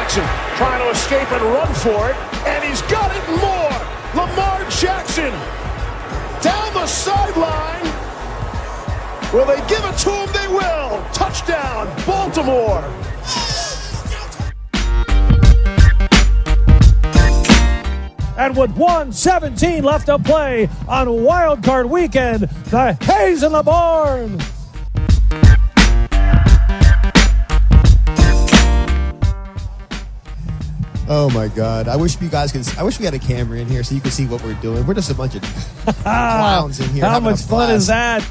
Jackson trying to escape and run for it, and he's got it and more. Lamar Jackson down the sideline. Will they give it to him? They will. Touchdown, Baltimore. And with 1:17 left to play on Wild Card Weekend, the Hayes in the barn. Oh my God! I wish you guys could. I wish we had a camera in here so you could see what we're doing. We're just a bunch of clowns in here. How much fun is that?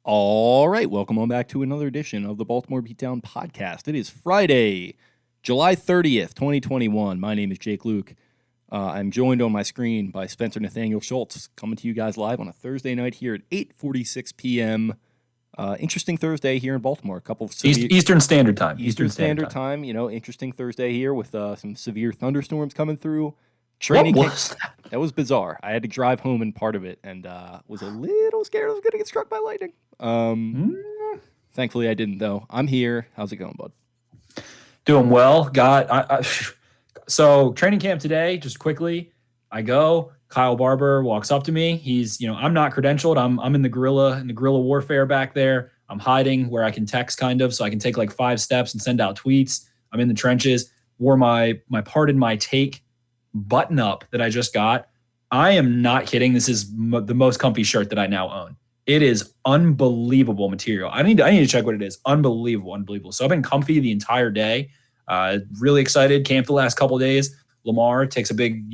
All right, welcome on back to another edition of the Baltimore Beatdown podcast. It is Friday, July 30th, 2021. My name is Jake Luke. I'm joined on my screen by Spencer Nathaniel Schultz, coming to you guys live on a Thursday night here at 8:46 p.m. Interesting Thursday here in Baltimore. A couple of Eastern Standard Time. Eastern Standard Time. You know, interesting Thursday here with some severe thunderstorms coming through. That was bizarre. I had to drive home in part of it and was a little scared I was going to get struck by lightning. Thankfully, I didn't, though. I'm here. How's it going, bud? Doing well. So training camp today, just quickly, I go. Kyle Barber walks up to me. He's, I'm not credentialed. I'm in the guerrilla warfare back there. I'm hiding where I can text kind of, so I can take like 5 steps and send out tweets. I'm in the trenches. Wore my Pardon My Take button up that I just got. I am not kidding. This is the most comfy shirt that I now own. It is unbelievable material. I need to check what it is. Unbelievable. So I've been comfy the entire day. Really excited. Camp the last couple of days. Lamar takes a big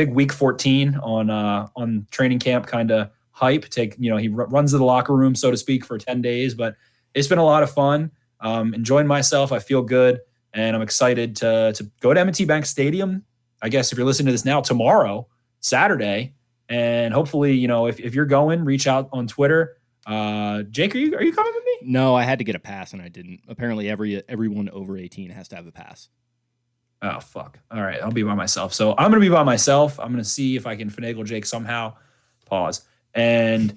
week 14 on training camp kind of hype. He runs to the locker room, so to speak, for 10 days. But it's been a lot of fun. Enjoying myself. I feel good, and I'm excited to go to M&T Bank Stadium. I guess if you're listening to this now, tomorrow, Saturday, and hopefully, if you're going, reach out on Twitter. Jake, are you coming with me? No, I had to get a pass and I didn't. Apparently, everyone over 18 has to have a pass. Oh, fuck. All right, I'll be by myself. So I'm going to be by myself. I'm going to see if I can finagle Jake somehow. Pause. And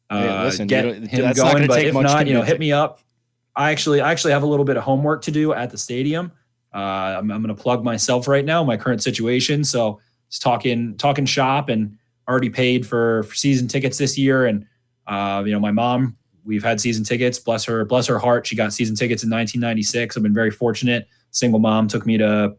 get him going. But if not, hit me up. I actually have a little bit of homework to do at the stadium. I'm going to plug myself right now, my current situation. So just talking shop, and already paid for season tickets this year. And, my mom, we've had season tickets, bless her heart. She got season tickets in 1996. I've been very fortunate. Single mom, took me to,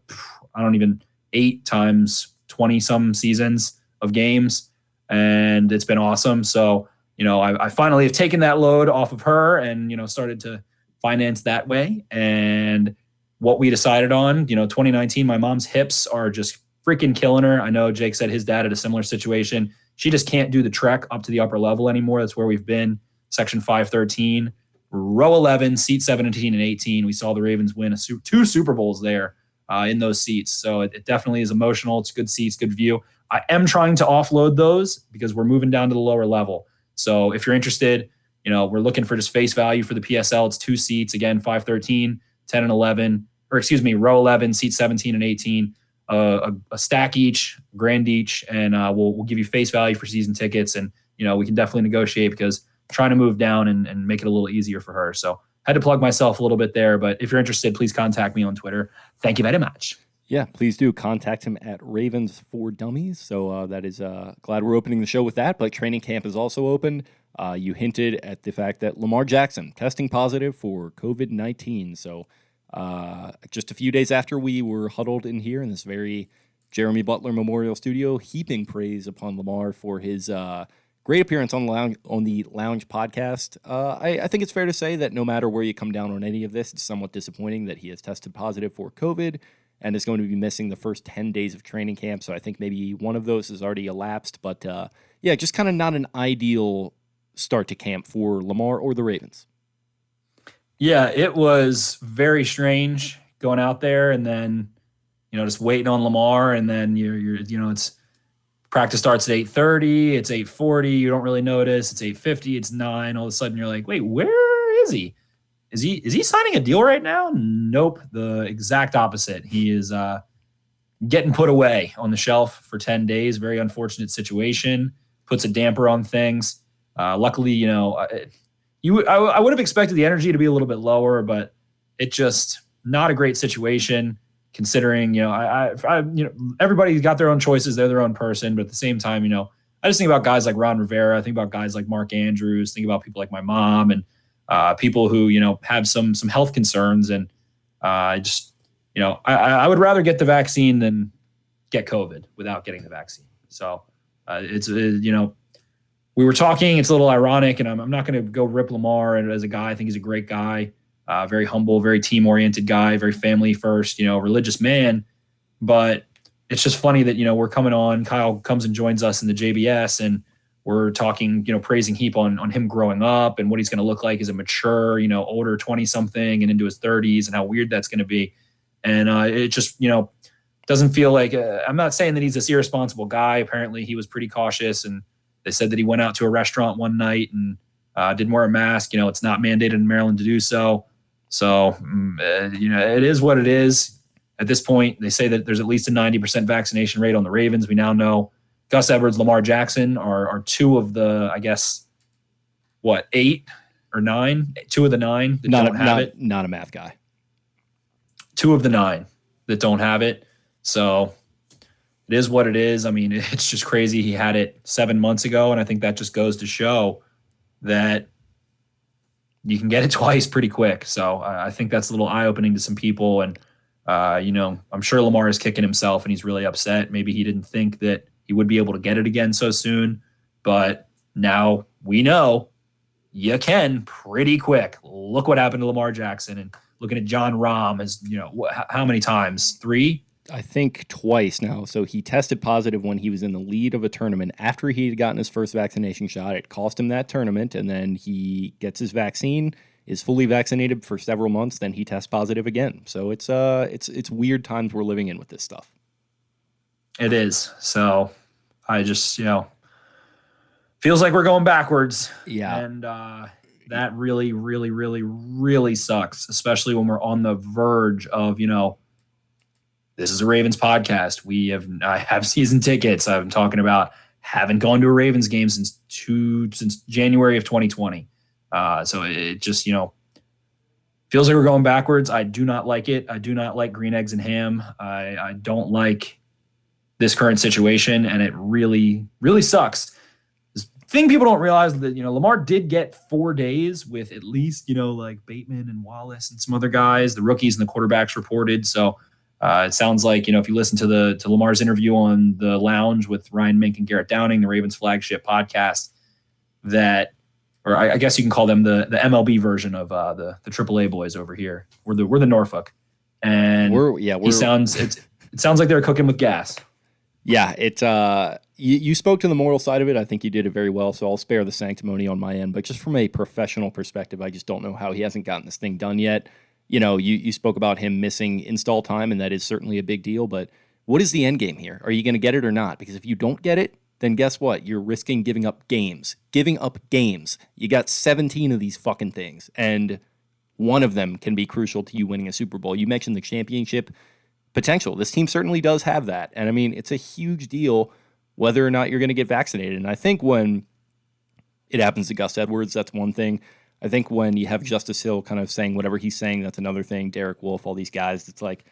8 times 20 some seasons of games. And it's been awesome. So, I finally have taken that load off of her and, started to finance that way. And what we decided on, 2019, my mom's hips are just freaking killing her. I know Jake said his dad had a similar situation. She just can't do the trek up to the upper level anymore. That's where we've been. Section 513, row 11, seat 17 and 18. We saw the Ravens win 2 Super Bowls there in those seats. So it definitely is emotional. It's good seats, good view. I am trying to offload those because we're moving down to the lower level. So if you're interested, we're looking for just face value for the PSL. It's 2 seats. Again, 513, 10 and 11. Row 11, seat 17 and 18, a stack each, grand each, and we'll give you face value for season tickets. And, we can definitely negotiate because I'm trying to move down and make it a little easier for her. So had to plug myself a little bit there, but if you're interested, please contact me on Twitter. Thank you very much. Yeah, please do contact him at Ravens for Dummies. So that is glad we're opening the show with that, but training camp is also open. You hinted at the fact that Lamar Jackson testing positive for COVID-19. So just a few days after we were huddled in here in this very Jeremy Butler Memorial Studio, heaping praise upon Lamar for his great appearance on the Lounge podcast. I think it's fair to say that no matter where you come down on any of this, it's somewhat disappointing that he has tested positive for COVID and is going to be missing the first 10 days of training camp. So I think maybe one of those has already elapsed. But just kind of not an ideal start to camp for Lamar or the Ravens. Yeah, it was very strange going out there and then, just waiting on Lamar, and then you're it's practice starts at 8:30, it's 8:40, you don't really notice, it's 8:50, it's 9, all of a sudden you're like, wait, where is he? Is he signing a deal right now? Nope, the exact opposite. He is getting put away on the shelf for 10 days. Very unfortunate situation. Puts a damper on things. Luckily, I would have expected the energy to be a little bit lower, but it just not a great situation considering, everybody's got their own choices. They're their own person. But at the same time, I just think about guys like Ron Rivera. I think about guys like Mark Andrews. Think about people like my mom and people who, have some health concerns. And I would rather get the vaccine than get COVID without getting the vaccine. So we were talking, it's a little ironic, and I'm not going to go rip Lamar as a guy. I think he's a great guy, very humble, very team-oriented guy, very family-first, religious man. But it's just funny that, we're coming on, Kyle comes and joins us in the JBS, and we're talking, praising heap on him growing up and what he's going to look like as a mature, older 20-something and into his 30s and how weird that's going to be. And it just, doesn't feel like I'm not saying that he's this irresponsible guy. Apparently he was pretty cautious, and they said that he went out to a restaurant one night and didn't wear a mask. It's not mandated in Maryland to do so. So, it is what it is. At this point, they say that there's at least a 90% vaccination rate on the Ravens. We now know Gus Edwards, Lamar Jackson are two of the, I guess, 8 or 9? 2 of the 9 that don't have it. Not a math guy. 2 of the 9 that don't have it. So it is what it is. I mean, it's just crazy. He had it 7 months ago, and I think that just goes to show that you can get it twice pretty quick. So I think that's a little eye-opening to some people. And, I'm sure Lamar is kicking himself, and he's really upset. Maybe he didn't think that he would be able to get it again so soon. But now we know you can pretty quick. Look what happened to Lamar Jackson. And looking at John Rahm as, how many times? 3? I think twice now. So he tested positive when he was in the lead of a tournament after he had gotten his first vaccination shot. It cost him that tournament, and then he gets his vaccine, is fully vaccinated for several months, then he tests positive again. So it's weird times we're living in with this stuff. It is. So I just, feels like we're going backwards. Yeah. And that really, really, really, really sucks, especially when we're on the verge of, this is a Ravens podcast. I have season tickets. I'm talking about haven't gone to a Ravens game since January of 2020. So it just, feels like we're going backwards. I do not like it. I do not like green eggs and ham. I don't like this current situation, and it really, really sucks. The thing people don't realize that, Lamar did get 4 days with at least, like Bateman and Wallace and some other guys, the rookies and the quarterbacks reported. So it sounds like, if you listen to Lamar's interview on the Lounge with Ryan Mink and Garrett Downing, the Ravens flagship podcast, that, or I guess you can call them the MLB version of the AAA boys over here. We're the Norfolk, and it sounds like they're cooking with gas. Yeah, you spoke to the moral side of it. I think you did it very well, so I'll spare the sanctimony on my end. But just from a professional perspective, I just don't know how he hasn't gotten this thing done yet. You spoke about him missing install time, and that is certainly a big deal. But what is the end game here? Are you going to get it or not? Because if you don't get it, then guess what? You're risking giving up games. You got 17 of these fucking things, and one of them can be crucial to you winning a Super Bowl. You mentioned the championship potential. This team certainly does have that. And I mean, it's a huge deal whether or not you're going to get vaccinated. And I think when it happens to Gus Edwards, that's one thing. I think when you have Justice Hill kind of saying whatever he's saying, that's another thing. Derek Wolfe, all these guys, it's like,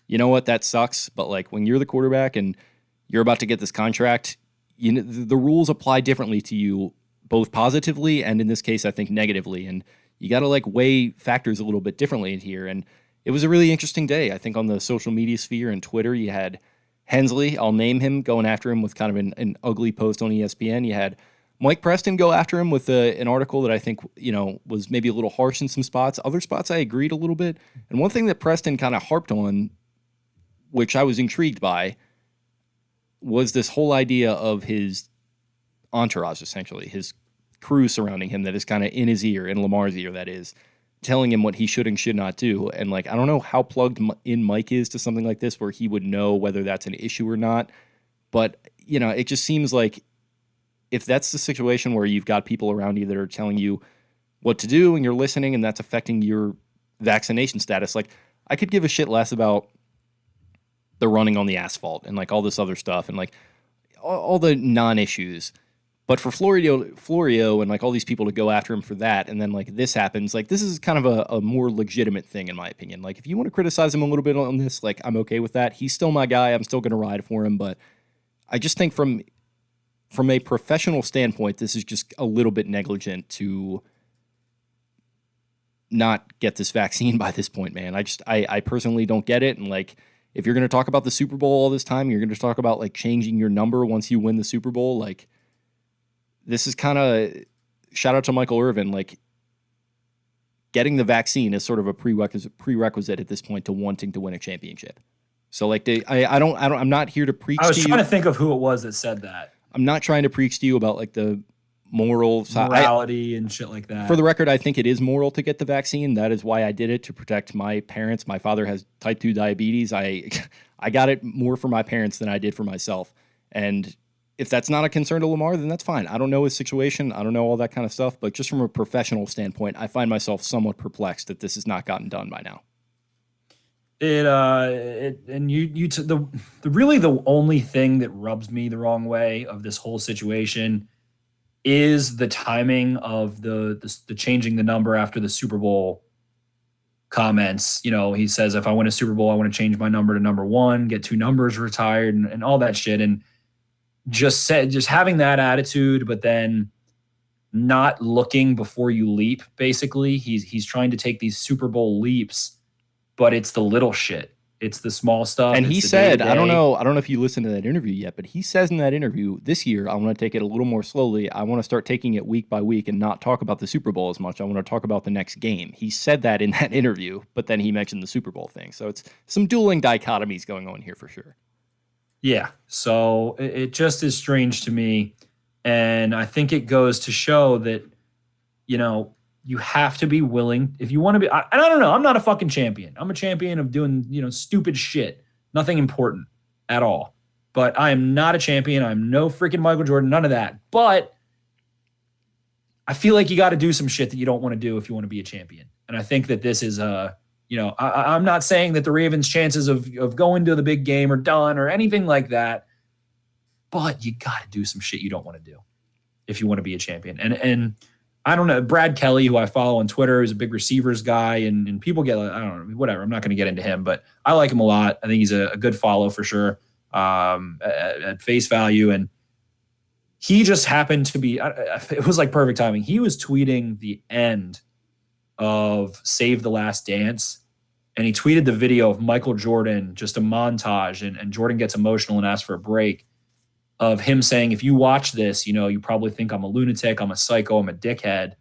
you know what, that sucks. But like when you're the quarterback and you're about to get this contract, the rules apply differently to you, both positively and in this case, I think negatively. And you got to like weigh factors a little bit differently in here. And it was a really interesting day. I think on the social media sphere and Twitter, you had Hensley, I'll name him, going after him with kind of an ugly post on ESPN. You had Mike Preston go after him with an article that I think, was maybe a little harsh in some spots. Other spots I agreed a little bit. And one thing that Preston kind of harped on, which I was intrigued by, was this whole idea of his entourage, essentially, his crew surrounding him that is kind of in his ear, in Lamar's ear, that is, telling him what he should and should not do. And like, I don't know how plugged in Mike is to something like this where he would know whether that's an issue or not. But, it just seems like if that's the situation where you've got people around you that are telling you what to do and you're listening and that's affecting your vaccination status, like I could give a shit less about the running on the asphalt and like all this other stuff and like all the non-issues. But for Florio and like all these people to go after him for that, and then like this happens, like this is kind of a more legitimate thing in my opinion. Like if you want to criticize him a little bit on this, like I'm okay with that. He's still my guy. I'm still going to ride for him. But I just think from a professional standpoint, this is just a little bit negligent to not get this vaccine by this point, man. I personally don't get it. And like, if you're going to talk about the Super Bowl all this time, you're going to talk about like changing your number once you win the Super Bowl. Like, this is kind of, shout out to Michael Irvin, like getting the vaccine is sort of a prerequisite at this point to wanting to win a championship. So like I'm not here to preach to you. I was trying to think of who it was that said that. I'm not trying to preach to you about like the morality and shit like that. For the record, I think it is moral to get the vaccine. That is why I did it, to protect my parents. My father has type 2 diabetes. I got it more for my parents than I did for myself. And if that's not a concern to Lamar, then that's fine. I don't know his situation. I don't know all that kind of stuff. But just from a professional standpoint, I find myself somewhat perplexed that this has not gotten done by now. Really the only thing that rubs me the wrong way of this whole situation is the timing of the changing the number after the Super Bowl comments. You know, he says, if I win a Super Bowl, I want to change my number to number 1, get 2 numbers retired and all that shit. And just having that attitude, but then not looking before you leap. Basically, he's trying to take these Super Bowl leaps, but it's the little shit. It's the small stuff. And he said, I don't know if you listened to that interview yet, but he says in that interview, this year, I want to take it a little more slowly. I want to start taking it week by week and not talk about the Super Bowl as much. I want to talk about the next game. He said that in that interview, but then he mentioned the Super Bowl thing. So it's some dueling dichotomies going on here for sure. Yeah. So it just is strange to me. And I think it goes to show that, you know, you have to be willing if you want to be. I don't know. I'm not a fucking champion. I'm a champion of doing, you know, stupid shit. Nothing important at all. But I am not a champion. I'm no freaking Michael Jordan. None of that. But I feel like you got to do some shit that you don't want to do if you want to be a champion. And I think that this is you know, I'm not saying that the Ravens' chances of going to the big game are done or anything like that. But you got to do some shit you don't want to do if you want to be a champion. And I don't know, Brad Kelly, who I follow on Twitter, is a big receivers guy, and people get, I don't know, whatever. I'm not going to get into him, but I like him a lot. I think he's a good follow for sure at face value. And he just happened to be, it was like perfect timing. He was tweeting the end of Save the Last Dance, and he tweeted the video of Michael Jordan, just a montage, and Jordan gets emotional and asks for a break, of him saying, if you watch this, you know, you probably think I'm a lunatic, I'm a psycho, I'm a dickhead,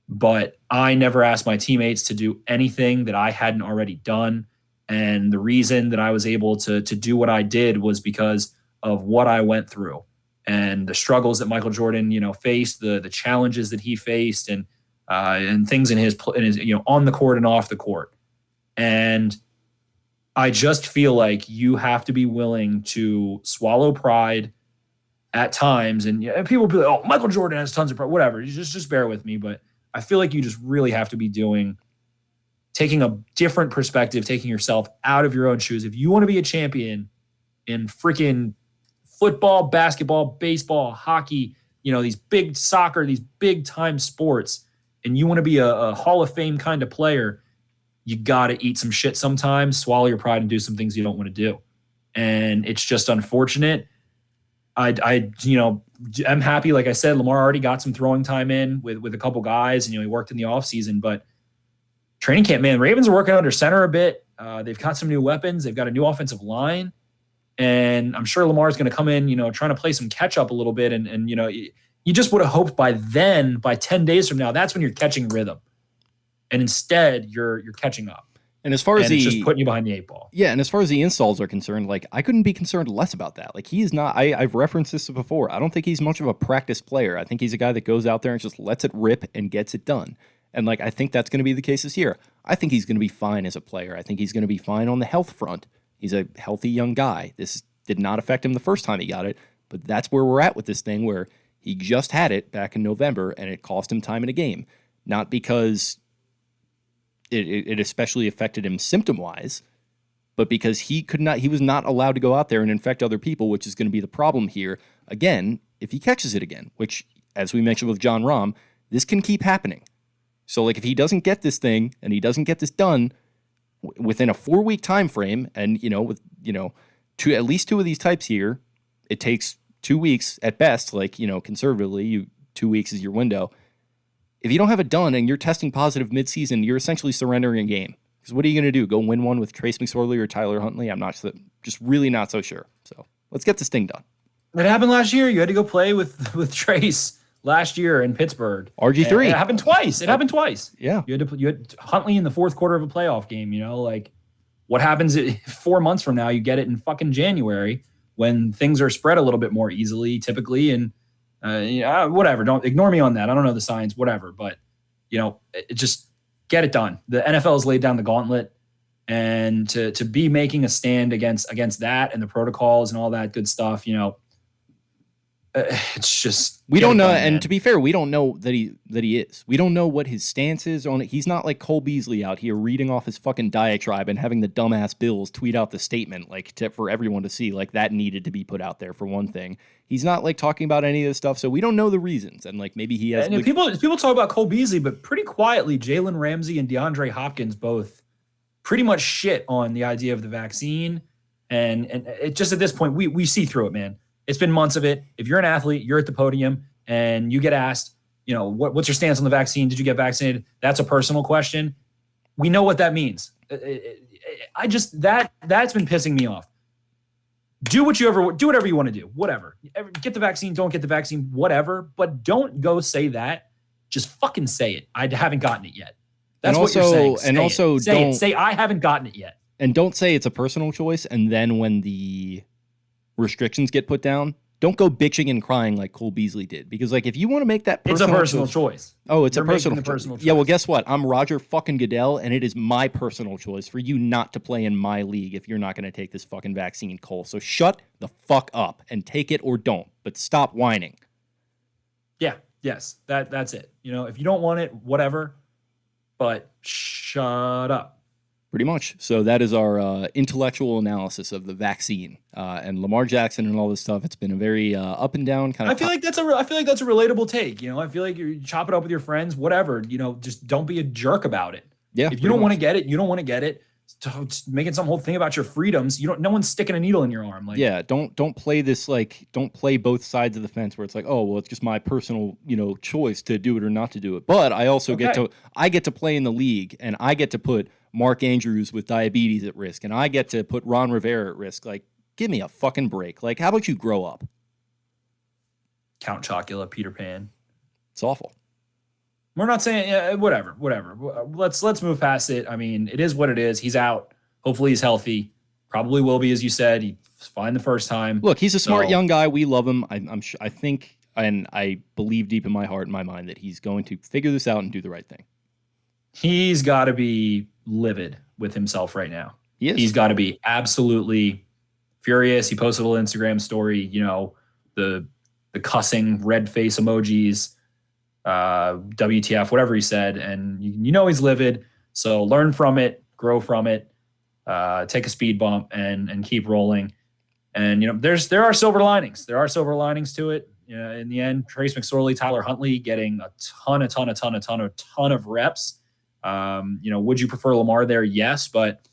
but I never asked my teammates to do anything that I hadn't already done. And the reason that I was able to do what I did was because of what I went through and the struggles that Michael Jordan, you know, faced, the challenges that he faced, and things in his, you know, on the court and off the court. And I just feel like you have to be willing to swallow pride at times. And people be like, oh, Michael Jordan has tons of pride, whatever. Just bear with me. But I feel like you just really have to be taking a different perspective, taking yourself out of your own shoes. If you want to be a champion in freaking football, basketball, baseball, hockey, you know, these big soccer, these big time sports, and you want to be a Hall of Fame kind of player, you got to eat some shit sometimes, swallow your pride, and do some things you don't want to do. And it's just unfortunate. You know, I'm happy. Like I said, Lamar already got some throwing time in with a couple guys, and, you know, he worked in the offseason, but training camp, man, Ravens are working under center a bit. They've got some new weapons. They've got a new offensive line, and I'm sure Lamar's going to come in, you know, trying to play some catch up a little bit. And you know, you just would have hoped by then, by 10 days from now, that's when you're catching rhythm. And instead, you're catching up. And as far as it's just putting you behind the 8 ball. Yeah, and as far as the installs are concerned, like, I couldn't be concerned less about that. Like, he is not, I've referenced this before, I don't think he's much of a practice player. I think he's a guy that goes out there and just lets it rip and gets it done. And, like, I think that's going to be the case this year. I think he's going to be fine as a player. I think he's going to be fine on the health front. He's a healthy young guy. This did not affect him the first time he got it, but that's where we're at with this thing, where he just had it back in November, and it cost him time in a game. Not because it especially affected him symptom-wise, but because he was not allowed to go out there and infect other people, which is going to be the problem here. Again, if he catches it again, which, as we mentioned with John Rahm, this can keep happening. So, like, if he doesn't get this thing and he doesn't get this done within a 4-week time frame, and at least 2 of these types here, it takes 2 weeks at best. Like, conservatively, 2 weeks is your window. If you don't have it done and you're testing positive midseason, you're essentially surrendering a game. Because what are you going to do? Go win one with Trace McSorley or Tyler Huntley? I'm just really not so sure. So let's get this thing done. It happened last year. You had to go play with Trace last year in Pittsburgh. RG3. It happened twice. Yeah. You had Huntley in the fourth quarter of a playoff game. Like, what happens 4 months from now? You get it in fucking January when things are spread a little bit more easily, typically, and whatever. Don't ignore me on that. I don't know the science, whatever, but just get it done. The NFL has laid down the gauntlet, and to be making a stand against that and the protocols and all that good stuff, it's just we don't know. And to be fair, we don't know that he is. We don't know what his stance is on it. He's not like Cole Beasley out here reading off his fucking diatribe and having the dumbass Bills tweet out the statement for everyone to see. Like, that needed to be put out there for one thing. He's not like talking about any of this stuff, so we don't know the reasons. And like maybe he has. And people talk about Cole Beasley, but pretty quietly, Jalen Ramsey and DeAndre Hopkins both pretty much shit on the idea of the vaccine. And it just at this point, we see through it, man. It's been months of it. If you're an athlete, you're at the podium, and you get asked, what's your stance on the vaccine? Did you get vaccinated? That's a personal question. We know what that means. That's been pissing me off. Do whatever you want to do. Whatever. Get the vaccine, don't get the vaccine, whatever. But don't go say that. Just fucking say it. I haven't gotten it yet. That's what you're saying. Say I haven't gotten it yet. And don't say it's a personal choice. And then when the restrictions get put down, don't go bitching and crying like Cole Beasley did. Because like if you want to make that personal, it's a personal choice. Oh, it's a personal choice. Yeah, well, guess what? I'm Roger fucking Goodell, and it is my personal choice for you not to play in my league if you're not going to take this fucking vaccine, Cole. So shut the fuck up and take it or don't. But stop whining. Yeah. Yes. That's it. If you don't want it, whatever. But shut up. Pretty much. So that is our intellectual analysis of the vaccine and Lamar Jackson and all this stuff. It's been a very up and down kind of. I feel like that's a relatable take. I feel like you chop it up with your friends, whatever. Just don't be a jerk about it. Yeah. If you don't want to get it, you don't want to get it. Making some whole thing about your freedoms. No one's sticking a needle in your arm. Like, yeah. Don't play this don't play both sides of the fence where it's like, oh well, it's just my personal choice to do it or not to do it. But I also get to play in the league, and I get to put Mark Andrews with diabetes at risk, and I get to put Ron Rivera at risk. Like, give me a fucking break. Like, how about you grow up? Count Chocula, Peter Pan. It's awful. We're not saying whatever. Let's move past it. I mean, it is what it is. He's out. Hopefully he's healthy. Probably will be, as you said. He's fine the first time. Look, he's a smart young guy. We love him. I'm sure, I think, and I believe deep in my heart and my mind that he's going to figure this out and do the right thing. He's got to be livid with himself right now. He is. He's got to be absolutely furious. He posted a little Instagram story, the cussing red face emojis, WTF, whatever he said. And he's livid. So learn from it, grow from it, take a speed bump and keep rolling. And, there are silver linings. There are silver linings to it. In the end, Trace McSorley, Tyler Huntley getting a ton of reps. Would you prefer Lamar there? Yes, but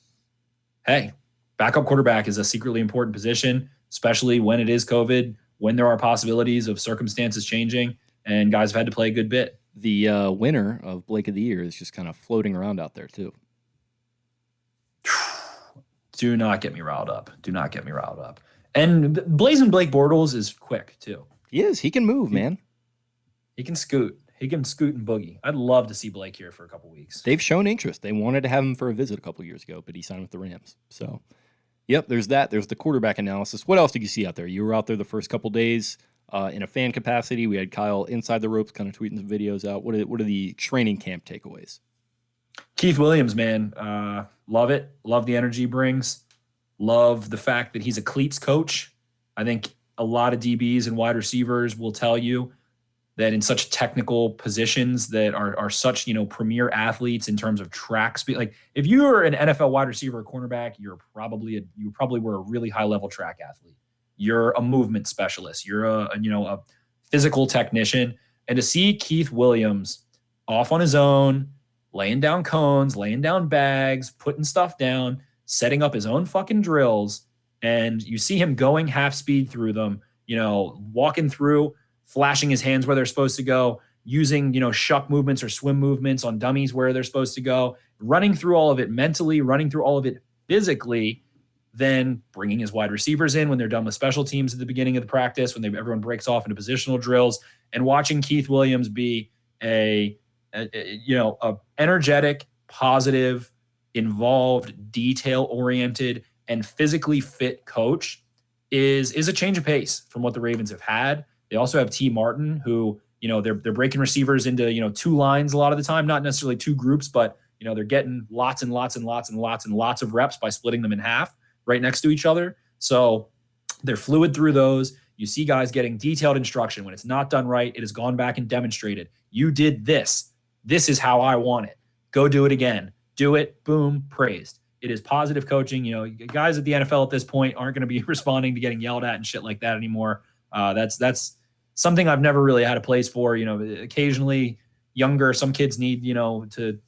hey, backup quarterback is a secretly important position, especially when it is COVID, when there are possibilities of circumstances changing, and guys have had to play a good bit. The winner of Blake of the Year is just kind of floating around out there too. Do not get me riled up. And Blazing Blake Bortles is quick too. He is. He can move, man. He can scoot. He can scoot and boogie. I'd love to see Blake here for a couple weeks. They've shown interest. They wanted to have him for a visit a couple years ago, but he signed with the Rams. So, yep, there's that. There's the quarterback analysis. What else did you see out there? You were out there the first couple days in a fan capacity. We had Kyle inside the ropes kind of tweeting some videos out. What are the training camp takeaways? Keith Williams, man. Love it. Love the energy he brings. Love the fact that he's a cleats coach. I think a lot of DBs and wide receivers will tell you that in such technical positions that are such, premier athletes in terms of track speed. Like if you were an NFL wide receiver or cornerback, you probably were a really high level track athlete. You're a movement specialist. You're a physical technician. And to see Keith Williams off on his own, laying down cones, laying down bags, putting stuff down, setting up his own fucking drills, and you see him going half speed through them, walking through, flashing his hands where they're supposed to go, using, shuck movements or swim movements on dummies where they're supposed to go, running through all of it mentally, running through all of it physically, then bringing his wide receivers in when they're done with special teams at the beginning of the practice, when everyone breaks off into positional drills, and watching Keith Williams be a energetic, positive, involved, detail-oriented, and physically fit coach is a change of pace from what the Ravens have had. They also have T. Martin, who, they're breaking receivers into, two lines a lot of the time, not necessarily two groups, but, they're getting lots and lots and lots and lots and lots of reps by splitting them in half right next to each other. So they're fluid through those. You see guys getting detailed instruction. When it's not done right, it has gone back and demonstrated. You did this. This is how I want it. Go do it again. Do it. Boom. Praised. It is positive coaching. Guys at the NFL at this point aren't going to be responding to getting yelled at and shit like that anymore. That's something I've never really had a place for. Occasionally some kids need, to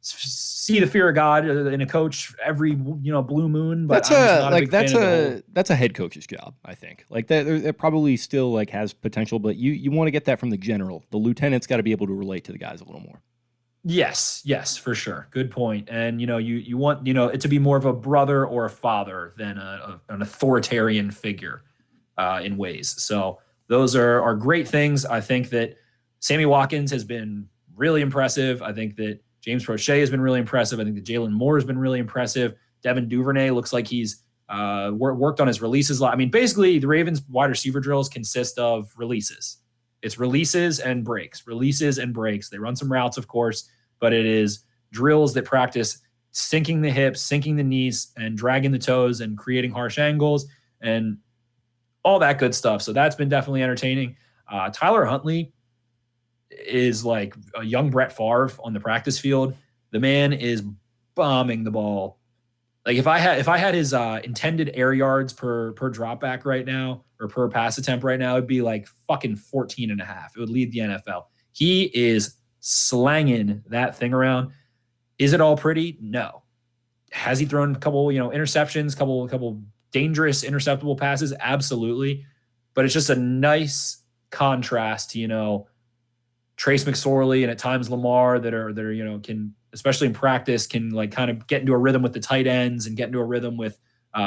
see the fear of God in a coach every, blue moon. But that's a head coach's job, I think. Like that probably still has potential, but you want to get that from the general. The lieutenant's got to be able to relate to the guys a little more. Yes, for sure. Good point. And, you want, it to be more of a brother or a father than an authoritarian figure in ways. So those are great things. I think that Sammy Watkins has been really impressive. I think that James Prochet has been really impressive. I think that Jalen Moore has been really impressive. Devin Duvernay looks like he's worked on his releases a lot. I mean, basically, the Ravens wide receiver drills consist of releases. It's releases and breaks, releases and breaks. They run some routes, of course, but it is drills that practice sinking the hips, sinking the knees, and dragging the toes and creating harsh angles and all that good stuff. So that's been definitely entertaining. Tyler Huntley is like a young Brett Favre on the practice field. The man is bombing the ball. Like if I had his intended air yards per drop back right now or per pass attempt right now, it'd be like fucking 14 and a half. It would lead the NFL. He is slanging that thing around. Is it all pretty? No. Has he thrown a couple, interceptions, couple dangerous interceptable passes? Absolutely. But it's just a nice contrast to, Trace McSorley and at times Lamar that are can, especially in practice, can kind of get into a rhythm with the tight ends and get into a rhythm with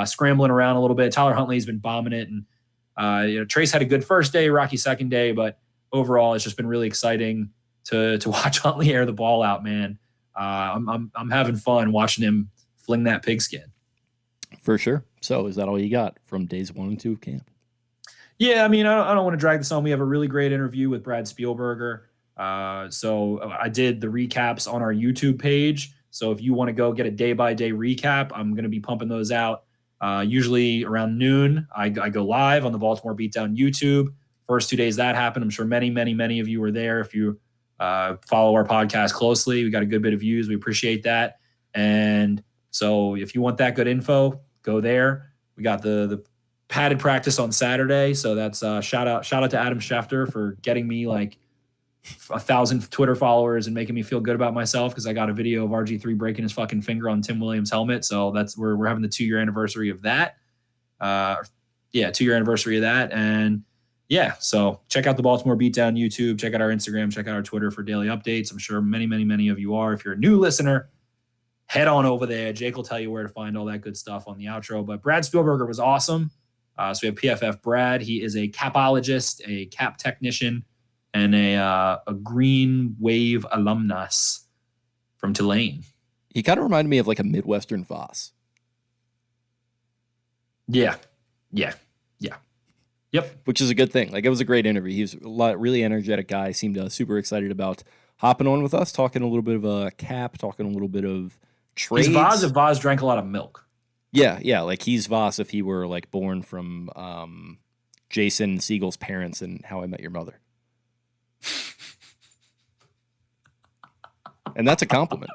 scrambling around a little bit. Tyler Huntley's been bombing it, and Trace had a good first day, rocky second day, but overall it's just been really exciting to watch Huntley air the ball out, man. I'm having fun watching him fling that pigskin. For sure. So is that all you got from days 1 and 2 of camp? Yeah, I mean, I don't want to drag this on. We have a really great interview with Brad Spielberger. So I did the recaps on our YouTube page. So if you want to go get a day-by-day recap, I'm going to be pumping those out. Usually around noon, I go live on the Baltimore Beatdown YouTube. First 2 days that happened. I'm sure many, many, many of you were there. If you follow our podcast closely, we got a good bit of views. We appreciate that. And so if you want that good info, go there. We got the padded practice on Saturday. So that's shout out to Adam Schefter for getting me 1,000 Twitter followers and making me feel good about myself because I got a video of RG3 breaking his fucking finger on Tim Williams' helmet. So that's where we're having the 2-year anniversary of that. 2-year anniversary of that. And so check out the Baltimore Beatdown YouTube, check out our Instagram, check out our Twitter for daily updates. I'm sure many, many, many of you are. If you're a new listener, head on over there. Jake will tell you where to find all that good stuff on the outro. But Brad Spielberger was awesome. So we have PFF Brad. He is a capologist, a cap technician, and a Green Wave alumnus from Tulane. He kind of reminded me of a Midwestern Voss. Yeah. Yep. Which is a good thing. It was a great interview. He was a really energetic guy. Seemed super excited about hopping on with us, talking a little bit of a cap, talking a little bit of trades. He's Voss if Voss drank a lot of milk. Yeah. He's Voss if he were born from Jason Siegel's parents in How I Met Your Mother. And that's a compliment.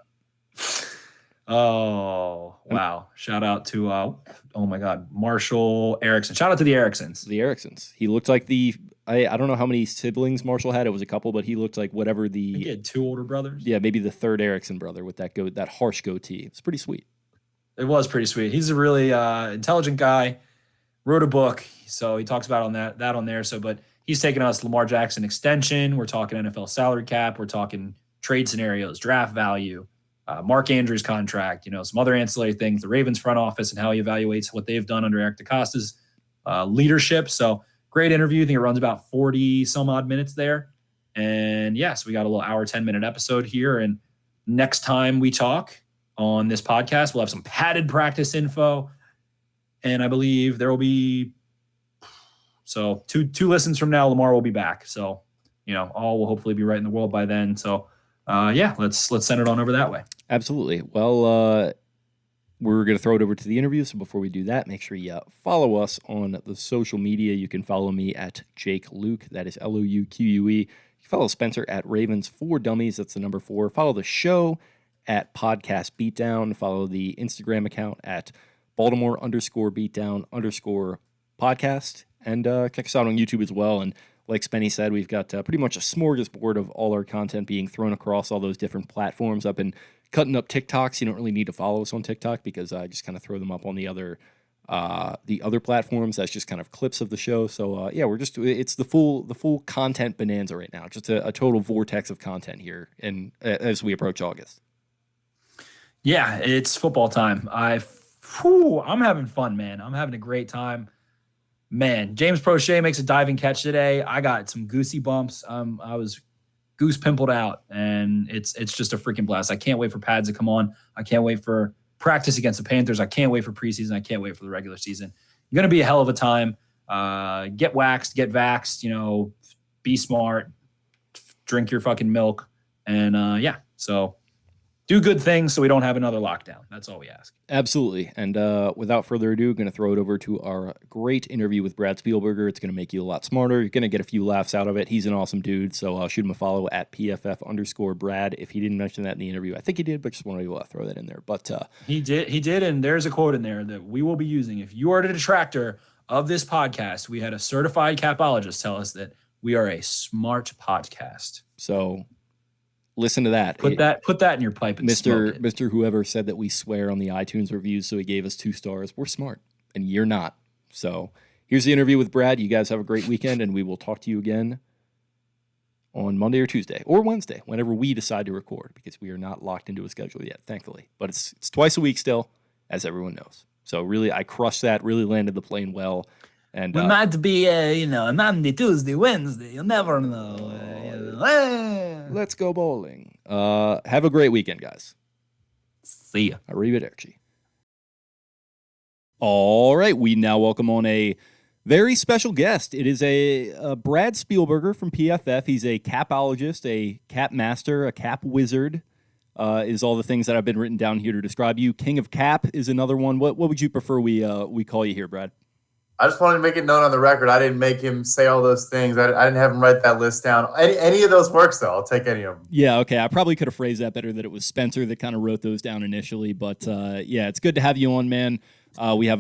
Oh, wow. Shout out to, oh my God, Marshall Erickson. Shout out to the Ericksons. The Ericksons. He looked like I don't know how many siblings Marshall had. It was a couple, but he looked like whatever he had 2 older brothers. Yeah, maybe the third Erickson brother with that harsh goatee. It's pretty sweet. It was pretty sweet. He's a really intelligent guy. Wrote a book, so he talks about that on there. But he's taking us Lamar Jackson extension. We're talking NFL salary cap. We're talking trade scenarios, draft value, Mark Andrews contract. Some other ancillary things. The Ravens front office and how he evaluates what they've done under Eric DeCosta's leadership. So great interview. I think it runs about 40 some odd minutes there. And yes, we got a little hour 10-minute episode here. And next time we talk on this podcast, we'll have some padded practice info. And I believe there will be two listens from now, Lamar will be back. So, all will hopefully be right in the world by then. So, let's send it on over that way. Absolutely. Well, we're going to throw it over to the interview. So before we do that, make sure you follow us on the social media. You can follow me at Jake Luke. That is Louque. You can follow Spencer at Ravens4Dummies. That's the number 4. Follow the show at Podcast Beatdown. Follow the Instagram account at Baltimore_Beatdown_podcast. And check us out on YouTube as well. And like Spenny said, we've got pretty much a smorgasbord of all our content being thrown across all those different platforms. I've been cutting up TikToks. You don't really need to follow us on TikTok because I just kind of throw them up on the other platforms. That's just kind of clips of the show. So it's the full content bonanza right now. Just a total vortex of content here, and as we approach August. Yeah, it's football time. I'm having fun, man. I'm having a great time. Man, James Prochet makes a diving catch today. I got some goosey bumps. I was goose pimpled out, and it's just a freaking blast. I can't wait for pads to come on. I can't wait for practice against the Panthers. I can't wait for preseason. I can't wait for the regular season. It's going to be a hell of a time. Get waxed, get vaxxed, be smart, drink your fucking milk. And so do good things so we don't have another lockdown. That's all we ask. Absolutely. And without further ado, going to throw it over to our great interview with Brad Spielberger. It's going to make you a lot smarter. You're going to get a few laughs out of it. He's an awesome dude. So shoot him a follow at PFF_Brad. If he didn't mention that in the interview, I think he did, but just wanted to throw that in there. But he did. And there's a quote in there that we will be using. If you are a detractor of this podcast, we had a certified capologist tell us that we are a smart podcast. So listen to that. Put that in your pipe and Mr. Whoever said that we swear on the iTunes reviews, so he gave us 2 stars. We're smart, and you're not. So here's the interview with Brad. You guys have a great weekend, and we will talk to you again on Monday or Tuesday or Wednesday, whenever we decide to record, because we are not locked into a schedule yet, thankfully. But it's twice a week still, as everyone knows. So really, I crushed that, really landed the plane well. And we might be, Monday, Tuesday, Wednesday. You'll never know. Let's go bowling. Have a great weekend, guys. See ya. Arrivederci. All right, we now welcome on a very special guest. It is a Brad Spielberger from PFF. He's a capologist, a cap master, a cap wizard. Is all the things that I've been written down here to describe you. King of Cap is another one. What would you prefer we call you here, Brad? I just wanted to make it known on the record. I didn't make him say all those things. I didn't have him write that list down. Any of those works, though. I'll take any of them. Yeah, okay. I probably could have phrased that better, that it was Spencer that kind of wrote those down initially. But, it's good to have you on, man. We have,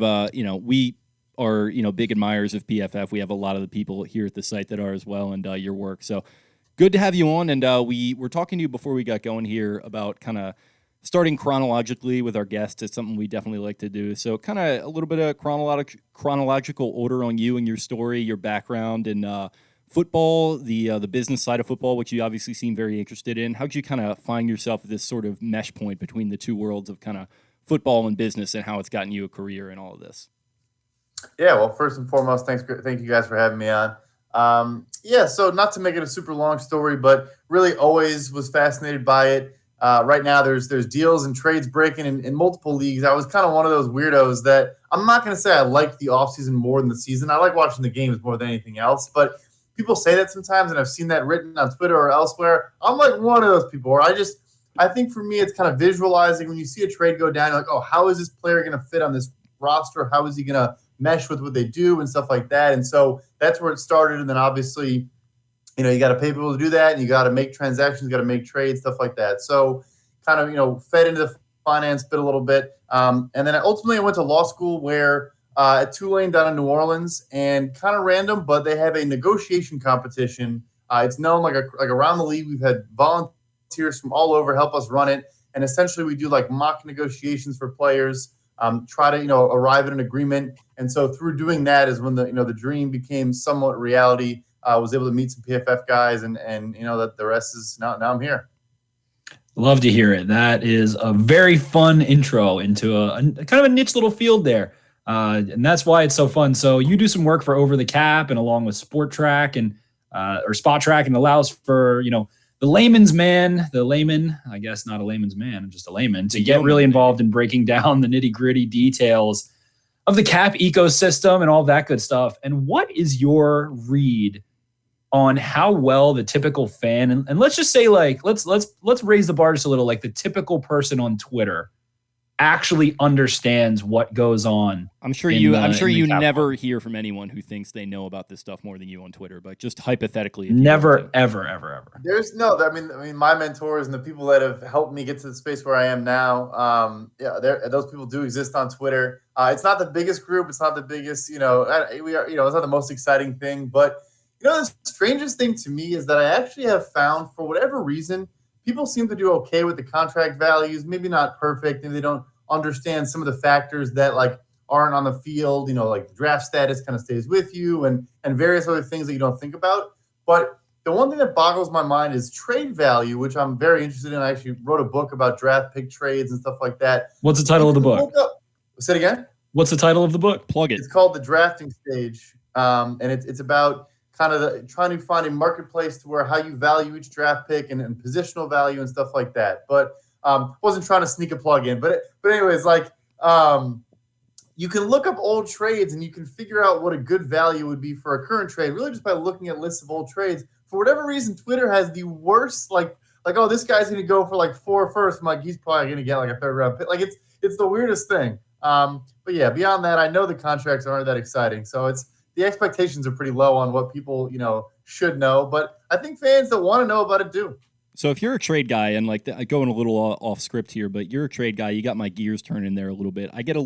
we are, big admirers of PFF. We have a lot of the people here at the site that are as well, and your work. So good to have you on. And we were talking to you before we got going here about kind of starting chronologically with our guests. It's something we definitely like to do. So kind of a little bit of chronological order on you and your story, your background in football, the business side of football, which you obviously seem very interested in. How'd you kind of find yourself at this sort of mesh point between the two worlds of kind of football and business, and how it's gotten you a career in all of this? Yeah, well, first and foremost, thank you guys for having me on. So not to make it a super long story, but really always was fascinated by it. Right now, there's deals and trades breaking in multiple leagues. I was kind of one of those weirdos that I'm not going to say I like the offseason more than the season. I like watching the games more than anything else. But people say that sometimes, and I've seen that written on Twitter or elsewhere. I'm like one of those people where I think for me, it's kind of visualizing when you see a trade go down, you're like, oh, how is this player going to fit on this roster? How is he going to mesh with what they do and stuff like that? And so that's where it started. And then obviously, you got to pay people to do that, and you got to make transactions, you got to make trades, stuff like that. So kind of, fed into the finance bit a little bit. And then ultimately I went to law school where at Tulane down in New Orleans, and kind of random, but they have a negotiation competition. It's known like around the league. We've had volunteers from all over help us run it. And essentially we do like mock negotiations for players, try to, arrive at an agreement. And so through doing that is when the dream became somewhat reality. I was able to meet some PFF guys and that the rest is now I'm here. Love to hear it. That is a very fun intro into a kind of a niche little field there. And that's why it's so fun. So you do some work for Over the Cap and along with Spot Track and Spot Track, and allows for, the layman, I guess not a layman's man, just a layman, to get really involved in breaking down the nitty-gritty details of the cap ecosystem and all that good stuff. And what is your read on how well the typical fan, and let's just say let's raise the bar just a little, like the typical person on Twitter actually understands what goes on? I'm sure you never hear from anyone who thinks they know about this stuff more than you on Twitter, but just hypothetically. Never, ever. There's I mean, my mentors and the people that have helped me get to the space where I am now, those people do exist on Twitter. It's not the biggest group. It's not the biggest, it's not the most exciting thing, but the strangest thing to me is that I actually have found, for whatever reason, people seem to do okay with the contract values, maybe not perfect, and they don't understand some of the factors that aren't on the field, like the draft status kind of stays with you and various other things that you don't think about. But the one thing that boggles my mind is trade value, which I'm very interested in. I actually wrote a book about draft pick trades and stuff like that. What's the title of the book? Say it again? What's the title of the book? Plug it. It's called The Drafting Stage, and it's about kind of trying to find a marketplace to where how you value each draft pick and positional value and stuff like that. But wasn't trying to sneak a plug in. But anyways, you can look up old trades and you can figure out what a good value would be for a current trade, really just by looking at lists of old trades. For whatever reason, Twitter has the worst, oh, this guy's going to go for 4 first. I'm like, he's probably going to get a 3rd round pick. It's the weirdest thing. But yeah, beyond that, I know the contracts aren't that exciting. So the expectations are pretty low on what people, should know. But I think fans that want to know about it do. So if you're a trade guy, and going a little off script here, but you're a trade guy, you got my gears turning there a little bit. I get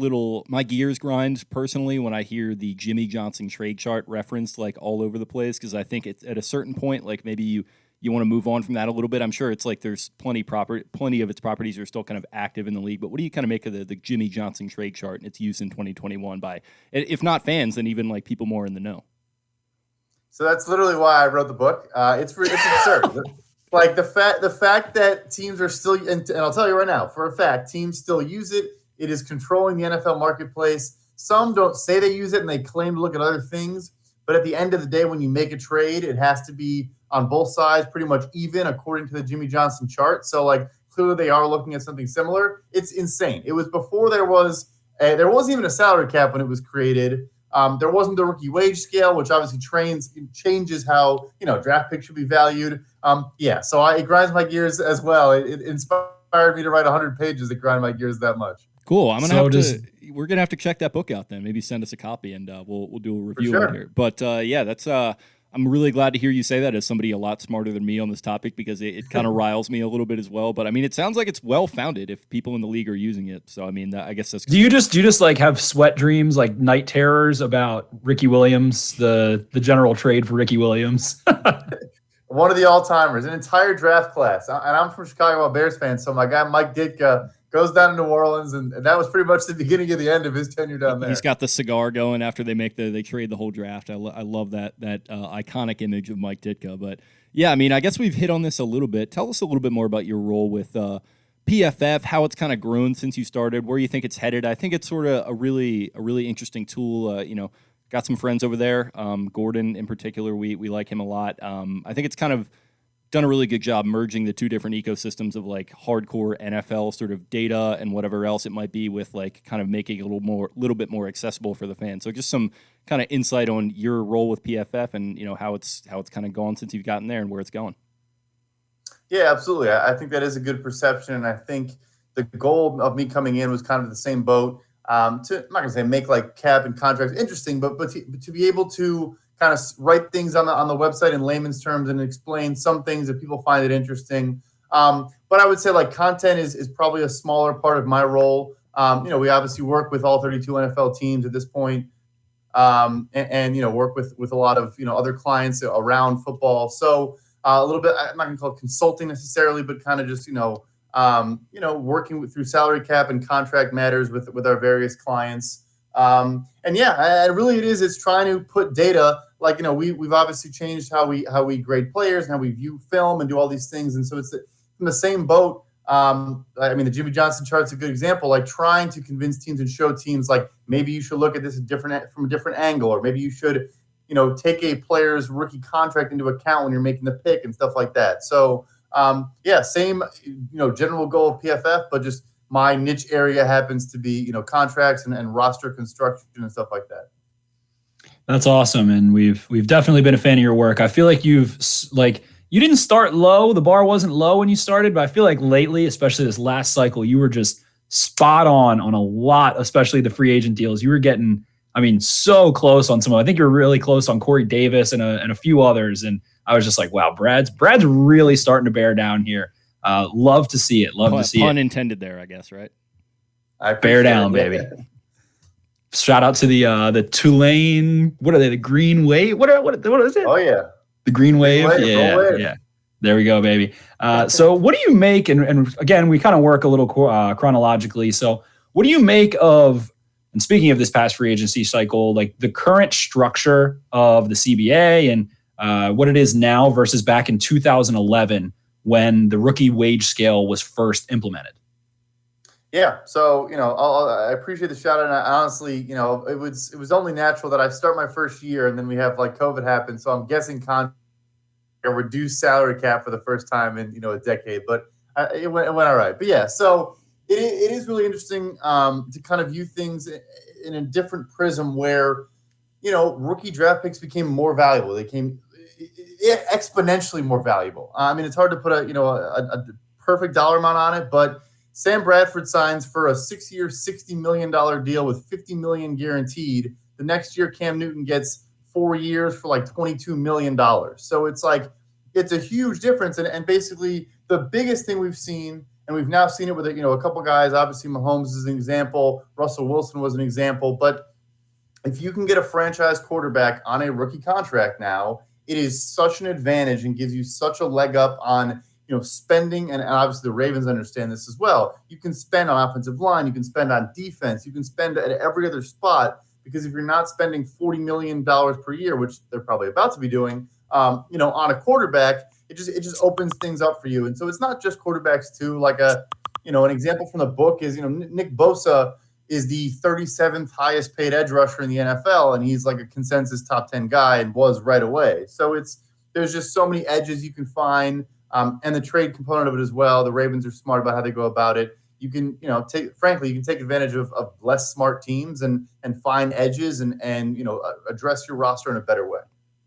my gears grind personally when I hear the Jimmy Johnson trade chart referenced all over the place, because I think it's at a certain point, maybe you want to move on from that a little bit. I'm sure it's there's plenty of its properties are still kind of active in the league. But what do you kind of make of the Jimmy Johnson trade chart and its use in 2021 by, if not fans, then even people more in the know? So that's literally why I wrote the book. It's absurd. The fact that teams are still, and I'll tell you right now, for a fact, teams still use it. It is controlling the NFL marketplace. Some don't say they use it and they claim to look at other things. But at the end of the day, when you make a trade, it has to be on both sides pretty much even according to the Jimmy Johnson chart. So clearly they are looking at something similar. It's insane. It was before there wasn't even a salary cap when it was created. There wasn't the rookie wage scale, which obviously changes how draft picks should be valued. So it grinds my gears as well. It inspired me to write 100 pages that grind my gears that much. Cool. We're gonna have to check that book out then. Maybe send us a copy and we'll do a review on here. But that's I'm really glad to hear you say that as somebody a lot smarter than me on this topic, because it kind of riles me a little bit as well. But I mean, it sounds like it's well founded if people in the league are using it. So I mean, I guess that's. Do you just have sweat dreams, night terrors about Ricky Williams, the general trade for Ricky Williams? One of the all-timers, an entire draft class. And I'm from Chicago, a Bears fan, so my guy Mike Ditka goes down to New Orleans, and that was pretty much the beginning of the end of his tenure down there. He's got the cigar going after they trade the whole draft. I love that iconic image of Mike Ditka. But yeah, I mean, I guess we've hit on this a little bit. Tell us a little bit more about your role with PFF, how it's kind of grown since you started, where you think it's headed. I think it's sort of a really interesting tool. Got some friends over there. Gordon in particular, we like him a lot. I think it's kind of done a really good job merging the two different ecosystems of hardcore NFL sort of data and whatever else it might be with kind of making it a little bit more accessible for the fans. So just some kind of insight on your role with PFF and how it's kind of gone since you've gotten there and where it's going. Yeah, absolutely. I think that is a good perception, and I think the goal of me coming in was kind of the same boat. I'm not gonna say make cap and contracts interesting, but to be able to kind of write things on the website in layman's terms and explain some things that people find it interesting. But I would say like content is probably a smaller part of my role. We obviously work with all 32 NFL teams at this point, and work with a lot of other clients around football. So a little bit, I'm not going to call it consulting necessarily, but kind of just working through salary cap and contract matters with our various clients. It's trying to put data, like, we've obviously changed how we grade players and how we view film and do all these things. And so it's from the same boat. The Jimmy Johnson chart's a good example, like trying to convince teams and show teams like maybe you should look at this from a different angle, or maybe you should, take a player's rookie contract into account when you're making the pick and stuff like that. So, same, general goal of PFF, but just my niche area happens to be, contracts and roster construction and stuff like that. That's awesome. And we've definitely been a fan of your work. I feel like you didn't start low. The bar wasn't low when you started, but I feel like lately, especially this last cycle, you were just spot on a lot, especially the free agent deals. You were getting, so close on some. I think you were really close on Corey Davis and a few others. And I was just like, wow, Brad's really starting to bear down here. Love to see it. Love to see it. Pun intended there, I guess, right? Bear down, baby. Shout out to the Tulane. What are they? The Green Wave? What is it? Oh yeah, the Green Wave. Yeah. There we go, baby. So what do you make? And again, we kind of work a little chronologically. So what do you make of? And speaking of this past free agency cycle, like the current structure of the CBA and what it is now versus back in 2011 when the rookie wage scale was first implemented. Yeah. So, I appreciate the shout out. And honestly, it was only natural that I start my first year and then we have like COVID happen. So I'm guessing a reduced salary cap for the first time in, a decade, but it went all right. But yeah, so it is really interesting to kind of view things in a different prism where, rookie draft picks became more valuable. They came exponentially more valuable. It's hard to put a perfect dollar amount on it, but Sam Bradford signs for a 6-year, $60 million deal with $50 million guaranteed. The next year, Cam Newton gets 4 years for like $22 million. So it's a huge difference. And basically the biggest thing we've seen, and we've now seen it with a couple guys, obviously Mahomes is an example, Russell Wilson was an example, but if you can get a franchise quarterback on a rookie contract now, it is such an advantage and gives you such a leg up on spending, and obviously the Ravens understand this as well. You can spend on offensive line, you can spend on defense, you can spend at every other spot, because if you're not spending $40 million per year, which they're probably about to be doing, on a quarterback, it just opens things up for you. And so it's not just quarterbacks too. Like an example from the book is Nick Bosa is the 37th highest paid edge rusher in the NFL, and he's like a consensus top 10 guy and was right away. So there's just so many edges you can find. And the trade component of it as well. The Ravens are smart about how they go about it. You can, take advantage of less smart teams and find edges and address your roster in a better way.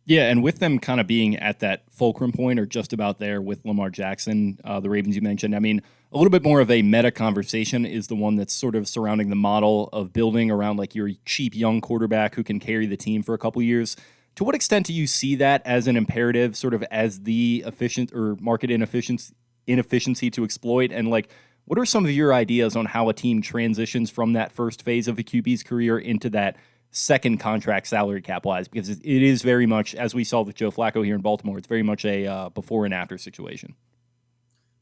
Yeah, and with them kind of being at that fulcrum point or just about there with Lamar Jackson, the Ravens you mentioned, a little bit more of a meta conversation is the one that's sort of surrounding the model of building around like your cheap young quarterback who can carry the team for a couple years. To what extent do you see that as an imperative, sort of as the efficient or market inefficiency to exploit? And like, what are some of your ideas on how a team transitions from that first phase of a QB's career into that second contract salary cap wise? Because it is very much, as we saw with Joe Flacco here in Baltimore, it's very much a before and after situation.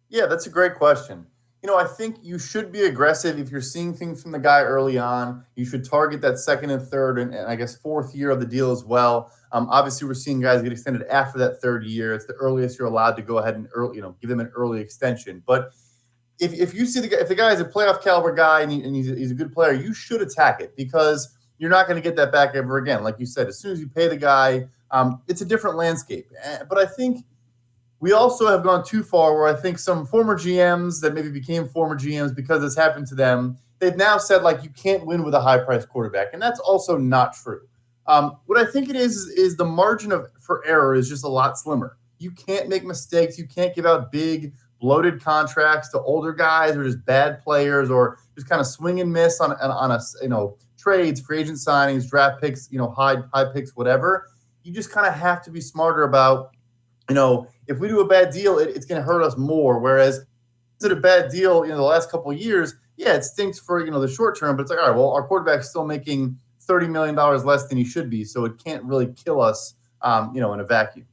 Yeah, that's a great question. I think you should be aggressive if you're seeing things from the guy early on. You should target that second and third and I guess fourth year of the deal as well. Obviously, we're seeing guys get extended after that third year. It's the earliest you're allowed to go ahead and give them an early extension. But if you see if the guy is a playoff caliber guy and he's a good player, you should attack it, because you're not going to get that back ever again. Like you said, as soon as you pay the guy, it's a different landscape. But I think we also have gone too far where I think some former GMs that maybe became former GMs because this happened to them, they've now said, like, you can't win with a high-priced quarterback. And that's also not true. What I think it is the margin for error is just a lot slimmer. You can't make mistakes. You can't give out big, bloated contracts to older guys or just bad players or just kind of swing and miss on trades, free agent signings, draft picks, high picks, whatever. You just kind of have to be smarter about if we do a bad deal, it's going to hurt us more. Whereas, is it a bad deal, the last couple of years? Yeah, it stinks for, the short term, but it's like, all right, well, our quarterback's still making $30 million less than he should be. So it can't really kill us, in a vacuum.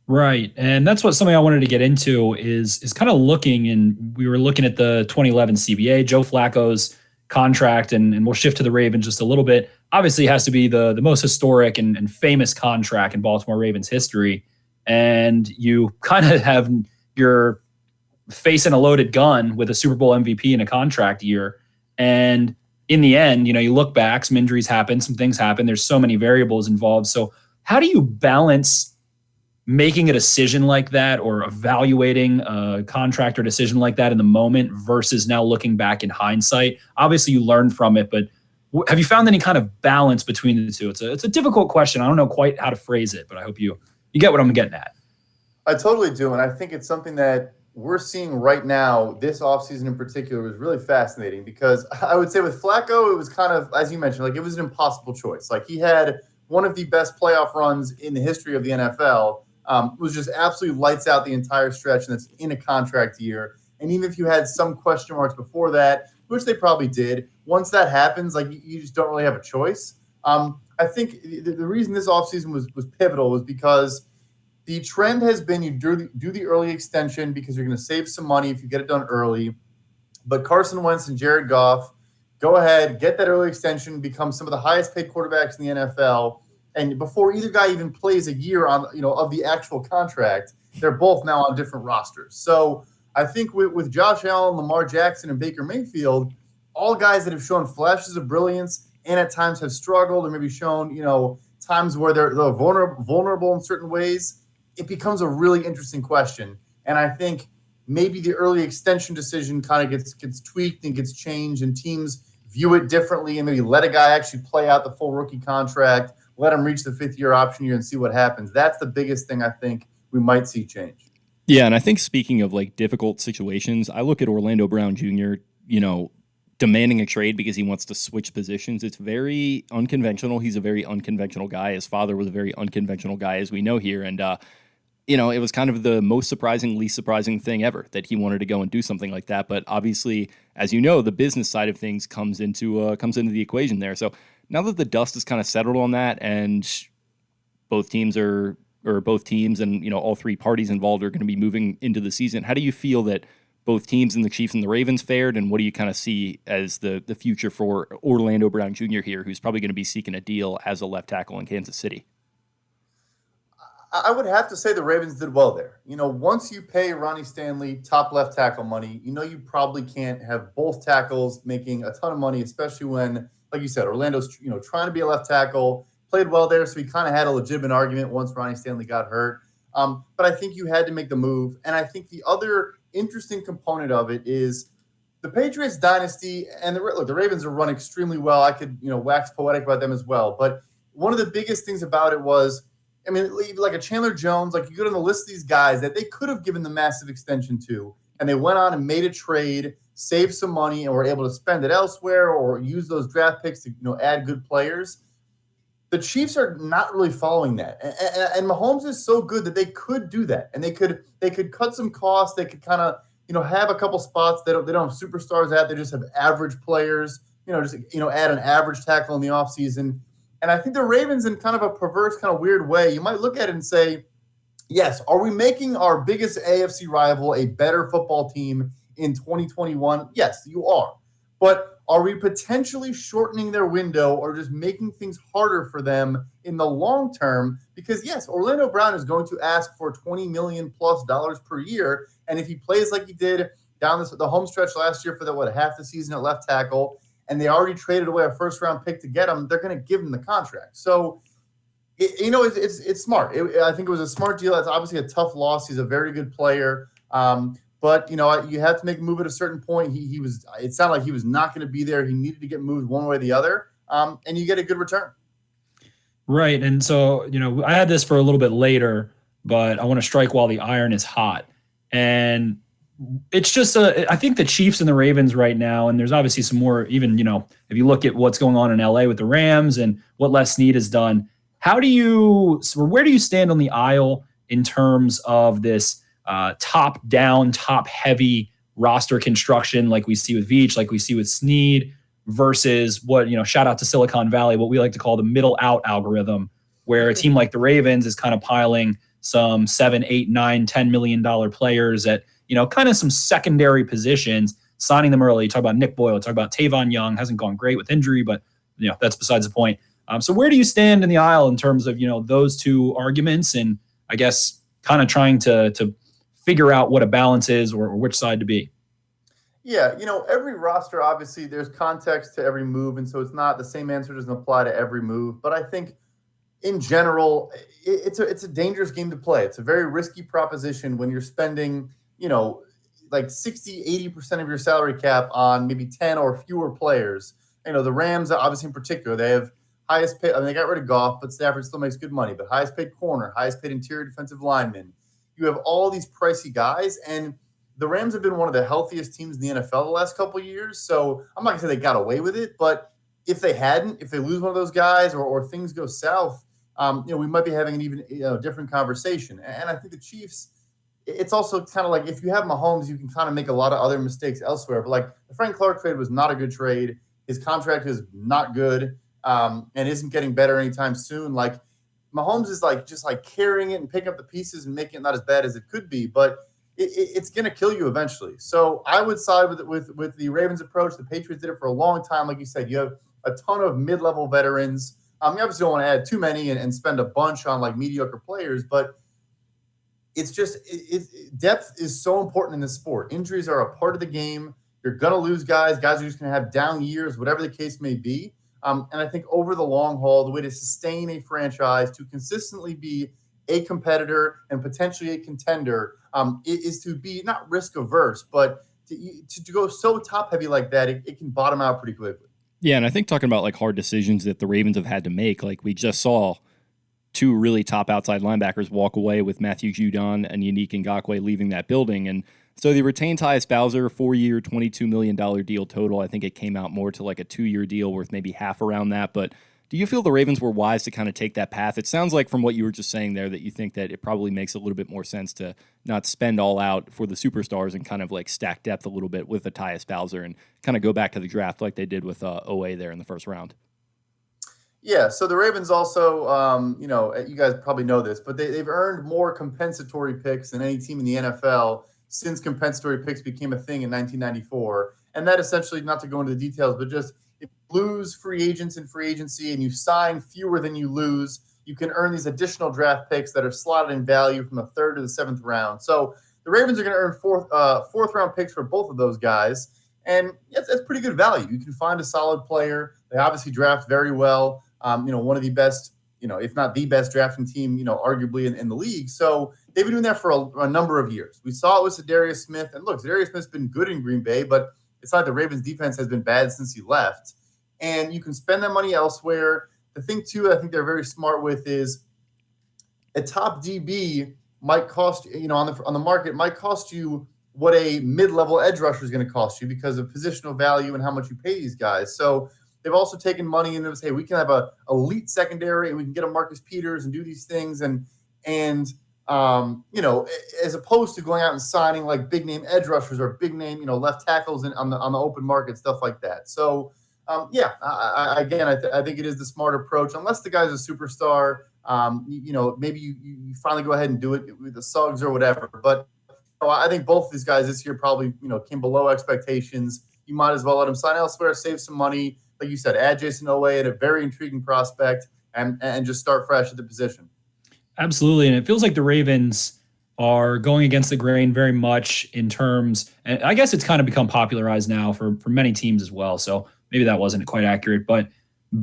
Right. And that's something I wanted to get into is kind of looking, and we were looking at the 2011 CBA, Joe Flacco's contract, and we'll shift to the Ravens just a little bit. Obviously, it has to be the most historic and famous contract in Baltimore Ravens history. And you kind of have your facing a loaded gun with a Super Bowl MVP in a contract year. And in the end, you look back, some injuries happen, some things happen. There's so many variables involved. So how do you balance making a decision like that or evaluating a contract or decision like that in the moment versus now looking back in hindsight? Obviously, you learn from it, but have you found any kind of balance between the two? It's a difficult question. I don't know quite how to phrase it, but I hope you get what I'm getting at. I totally do, and I think it's something that we're seeing right now, this offseason in particular, was really fascinating because I would say with Flacco, it was kind of, as you mentioned, like it was an impossible choice. Like he had one of the best playoff runs in the history of the NFL. Was just absolutely lights out the entire stretch, and that's in a contract year. And even if you had some question marks before that, which they probably did, once that happens, like you just don't really have a choice. I think the reason this offseason was pivotal was because the trend has been you do the early extension because you're going to save some money if you get it done early. But Carson Wentz and Jared Goff, go ahead, get that early extension, become some of the highest paid quarterbacks in the NFL. And before either guy even plays a year on, of the actual contract, they're both now on different rosters. So I think with Josh Allen, Lamar Jackson, and Baker Mayfield, all guys that have shown flashes of brilliance and at times have struggled or maybe shown, times where they're vulnerable in certain ways, it becomes a really interesting question. And I think maybe the early extension decision kind of gets tweaked and gets changed, and teams view it differently and maybe let a guy actually play out the full rookie contract, let him reach the 5th-year option year and see what happens. That's the biggest thing I think we might see change. Yeah, and I think speaking of like difficult situations, I look at Orlando Brown Jr., demanding a trade because he wants to switch positions. It's very unconventional. He's a very unconventional guy. His father was a very unconventional guy, as we know here. And, it was kind of the most surprising, least surprising thing ever that he wanted to go and do something like that. But obviously, as you know, the business side of things comes into the equation there. So now that the dust is kind of settled on that, and both teams and all three parties involved are going to be moving into the season, how do you feel that both teams and the Chiefs and the Ravens fared, and what do you kind of see as the future for Orlando Brown Jr. here, who's probably going to be seeking a deal as a left tackle in Kansas City? I would have to say the Ravens did well there. Once you pay Ronnie Stanley top left tackle money, you probably can't have both tackles making a ton of money, especially when, like you said, Orlando's trying to be a left tackle, played well there, so he kind of had a legitimate argument once Ronnie Stanley got hurt. But I think you had to make the move, and I think the other interesting component of it is the Patriots dynasty, and the Ravens are run extremely well. I could wax poetic about them as well, but one of the biggest things about it was, like a Chandler Jones, like you go to the list of these guys that they could have given the massive extension to, and they went on and made a trade, saved some money, and were able to spend it elsewhere or use those draft picks to add good players. The Chiefs are not really following that, and Mahomes is so good that they could do that, and they could cut some costs. They could kind of have a couple spots they don't have superstars at. They just have average players. Add an average tackle in the offseason. And I think the Ravens, in kind of a perverse, kind of weird way, you might look at it and say, yes, are we making our biggest AFC rival a better football team in 2021? Yes, you are. But are we potentially shortening their window or just making things harder for them in the long term? Because, yes, Orlando Brown is going to ask for $20 million plus per year. And if he plays like he did down the home stretch last year for half the season at left tackle, and they already traded away a first-round pick to get him, they're going to give him the contract. So, it's smart. I think it was a smart deal. It's obviously a tough loss. He's a very good player. But, you have to make a move at a certain point. It sounded like he was not going to be there. He needed to get moved one way or the other, and you get a good return. Right. And so, I had this for a little bit later, but I want to strike while the iron is hot. And it's just I think the Chiefs and the Ravens right now, and there's obviously some more, even, if you look at what's going on in LA with the Rams and what Les Snead has done, where do you stand on the aisle in terms of this top-down, top-heavy roster construction like we see with Veach, like we see with Snead, versus what, shout out to Silicon Valley, what we like to call the middle-out algorithm, where a team like the Ravens is kind of piling some $7, $8, $9, $10 million players at, kind of some secondary positions, signing them early. Talk about Nick Boyle, talk about Tavon Young, hasn't gone great with injury, but that's besides the point. So where do you stand in the aisle in terms of, those two arguments, and I guess kind of trying to figure out what a balance is or which side to be? Yeah, every roster, obviously, there's context to every move, and so it's not the same answer doesn't apply to every move. But I think in general, it's a dangerous game to play. It's a very risky proposition when you're spending, like 60, 80% of your salary cap on maybe 10 or fewer players. The Rams, obviously in particular, they have highest paid. They got rid of Goff, but Stafford still makes good money. But highest paid corner, highest paid interior defensive lineman. You have all these pricey guys, and the Rams have been one of the healthiest teams in the NFL the last couple of years. So I'm not going to say they got away with it, but if they lose one of those guys or things go south, we might be having an even different conversation. And I think the Chiefs, it's also kind of like if you have Mahomes, you can kind of make a lot of other mistakes elsewhere. But like the Frank Clark trade was not a good trade. His contract is not good and isn't getting better anytime soon. Like Mahomes is just carrying it and picking up the pieces and making it not as bad as it could be, but it's going to kill you eventually. So I would side with the Ravens approach. The Patriots did it for a long time. Like you said, you have a ton of mid-level veterans. You obviously don't want to add too many and spend a bunch on like mediocre players, but it's just depth is so important in this sport. Injuries are a part of the game. You're going to lose guys. Guys are just going to have down years, whatever the case may be. And I think over the long haul, the way to sustain a franchise, to consistently be a competitor and potentially a contender, is to be not risk averse, but to go so top heavy like that, it can bottom out pretty quickly. Yeah, and I think talking about like hard decisions that the Ravens have had to make, like we just saw two really top outside linebackers walk away with Matthew Judon and Yannick Ngakoue leaving that building. And so they retained Tyus Bowser, 4-year, $22 million deal total. I think it came out more to like a 2-year deal worth maybe half around that. But do you feel the Ravens were wise to kind of take that path? It sounds like from what you were just saying there that you think that it probably makes a little bit more sense to not spend all out for the superstars and kind of like stack depth a little bit with the Tyus Bowser and kind of go back to the draft like they did with OA there in the first round. Yeah, so the Ravens also, you guys probably know this, but they've earned more compensatory picks than any team in the NFL since compensatory picks became a thing in 1994. And that essentially, not to go into the details, but just if you lose free agents in free agency and you sign fewer than you lose, you can earn these additional draft picks that are slotted in value from the 3rd to the 7th round. So the Ravens are going to earn fourth round picks for both of those guys. And that's pretty good value. You can find a solid player. They obviously draft very well. One of the best, if not the best drafting team, arguably in the league. So they've been doing that for a number of years. We saw it with Zadarius Smith. And look, Zadarius Smith's been good in Green Bay, but it's not like the Ravens defense has been bad since he left. And you can spend that money elsewhere. The thing, too, I think they're very smart with is a top DB might cost, on the market, might cost you what a mid-level edge rusher is going to cost you because of positional value and how much you pay these guys. So they've also taken money and they've said, hey, we can have a elite secondary and we can get a Marcus Peters and do these things. And as opposed to going out and signing like big name edge rushers or big name, left tackles on the open market, stuff like that. So I think it is the smart approach, unless the guy's a superstar. Maybe you finally go ahead and do it with the Suggs or whatever. But I think both of these guys this year probably, came below expectations. You might as well let them sign elsewhere, save some money. Like you said, add Jason Owe at a very intriguing prospect and just start fresh at the position. Absolutely. And it feels like the Ravens are going against the grain very much in terms, and I guess it's kind of become popularized now for many teams as well. So maybe that wasn't quite accurate, but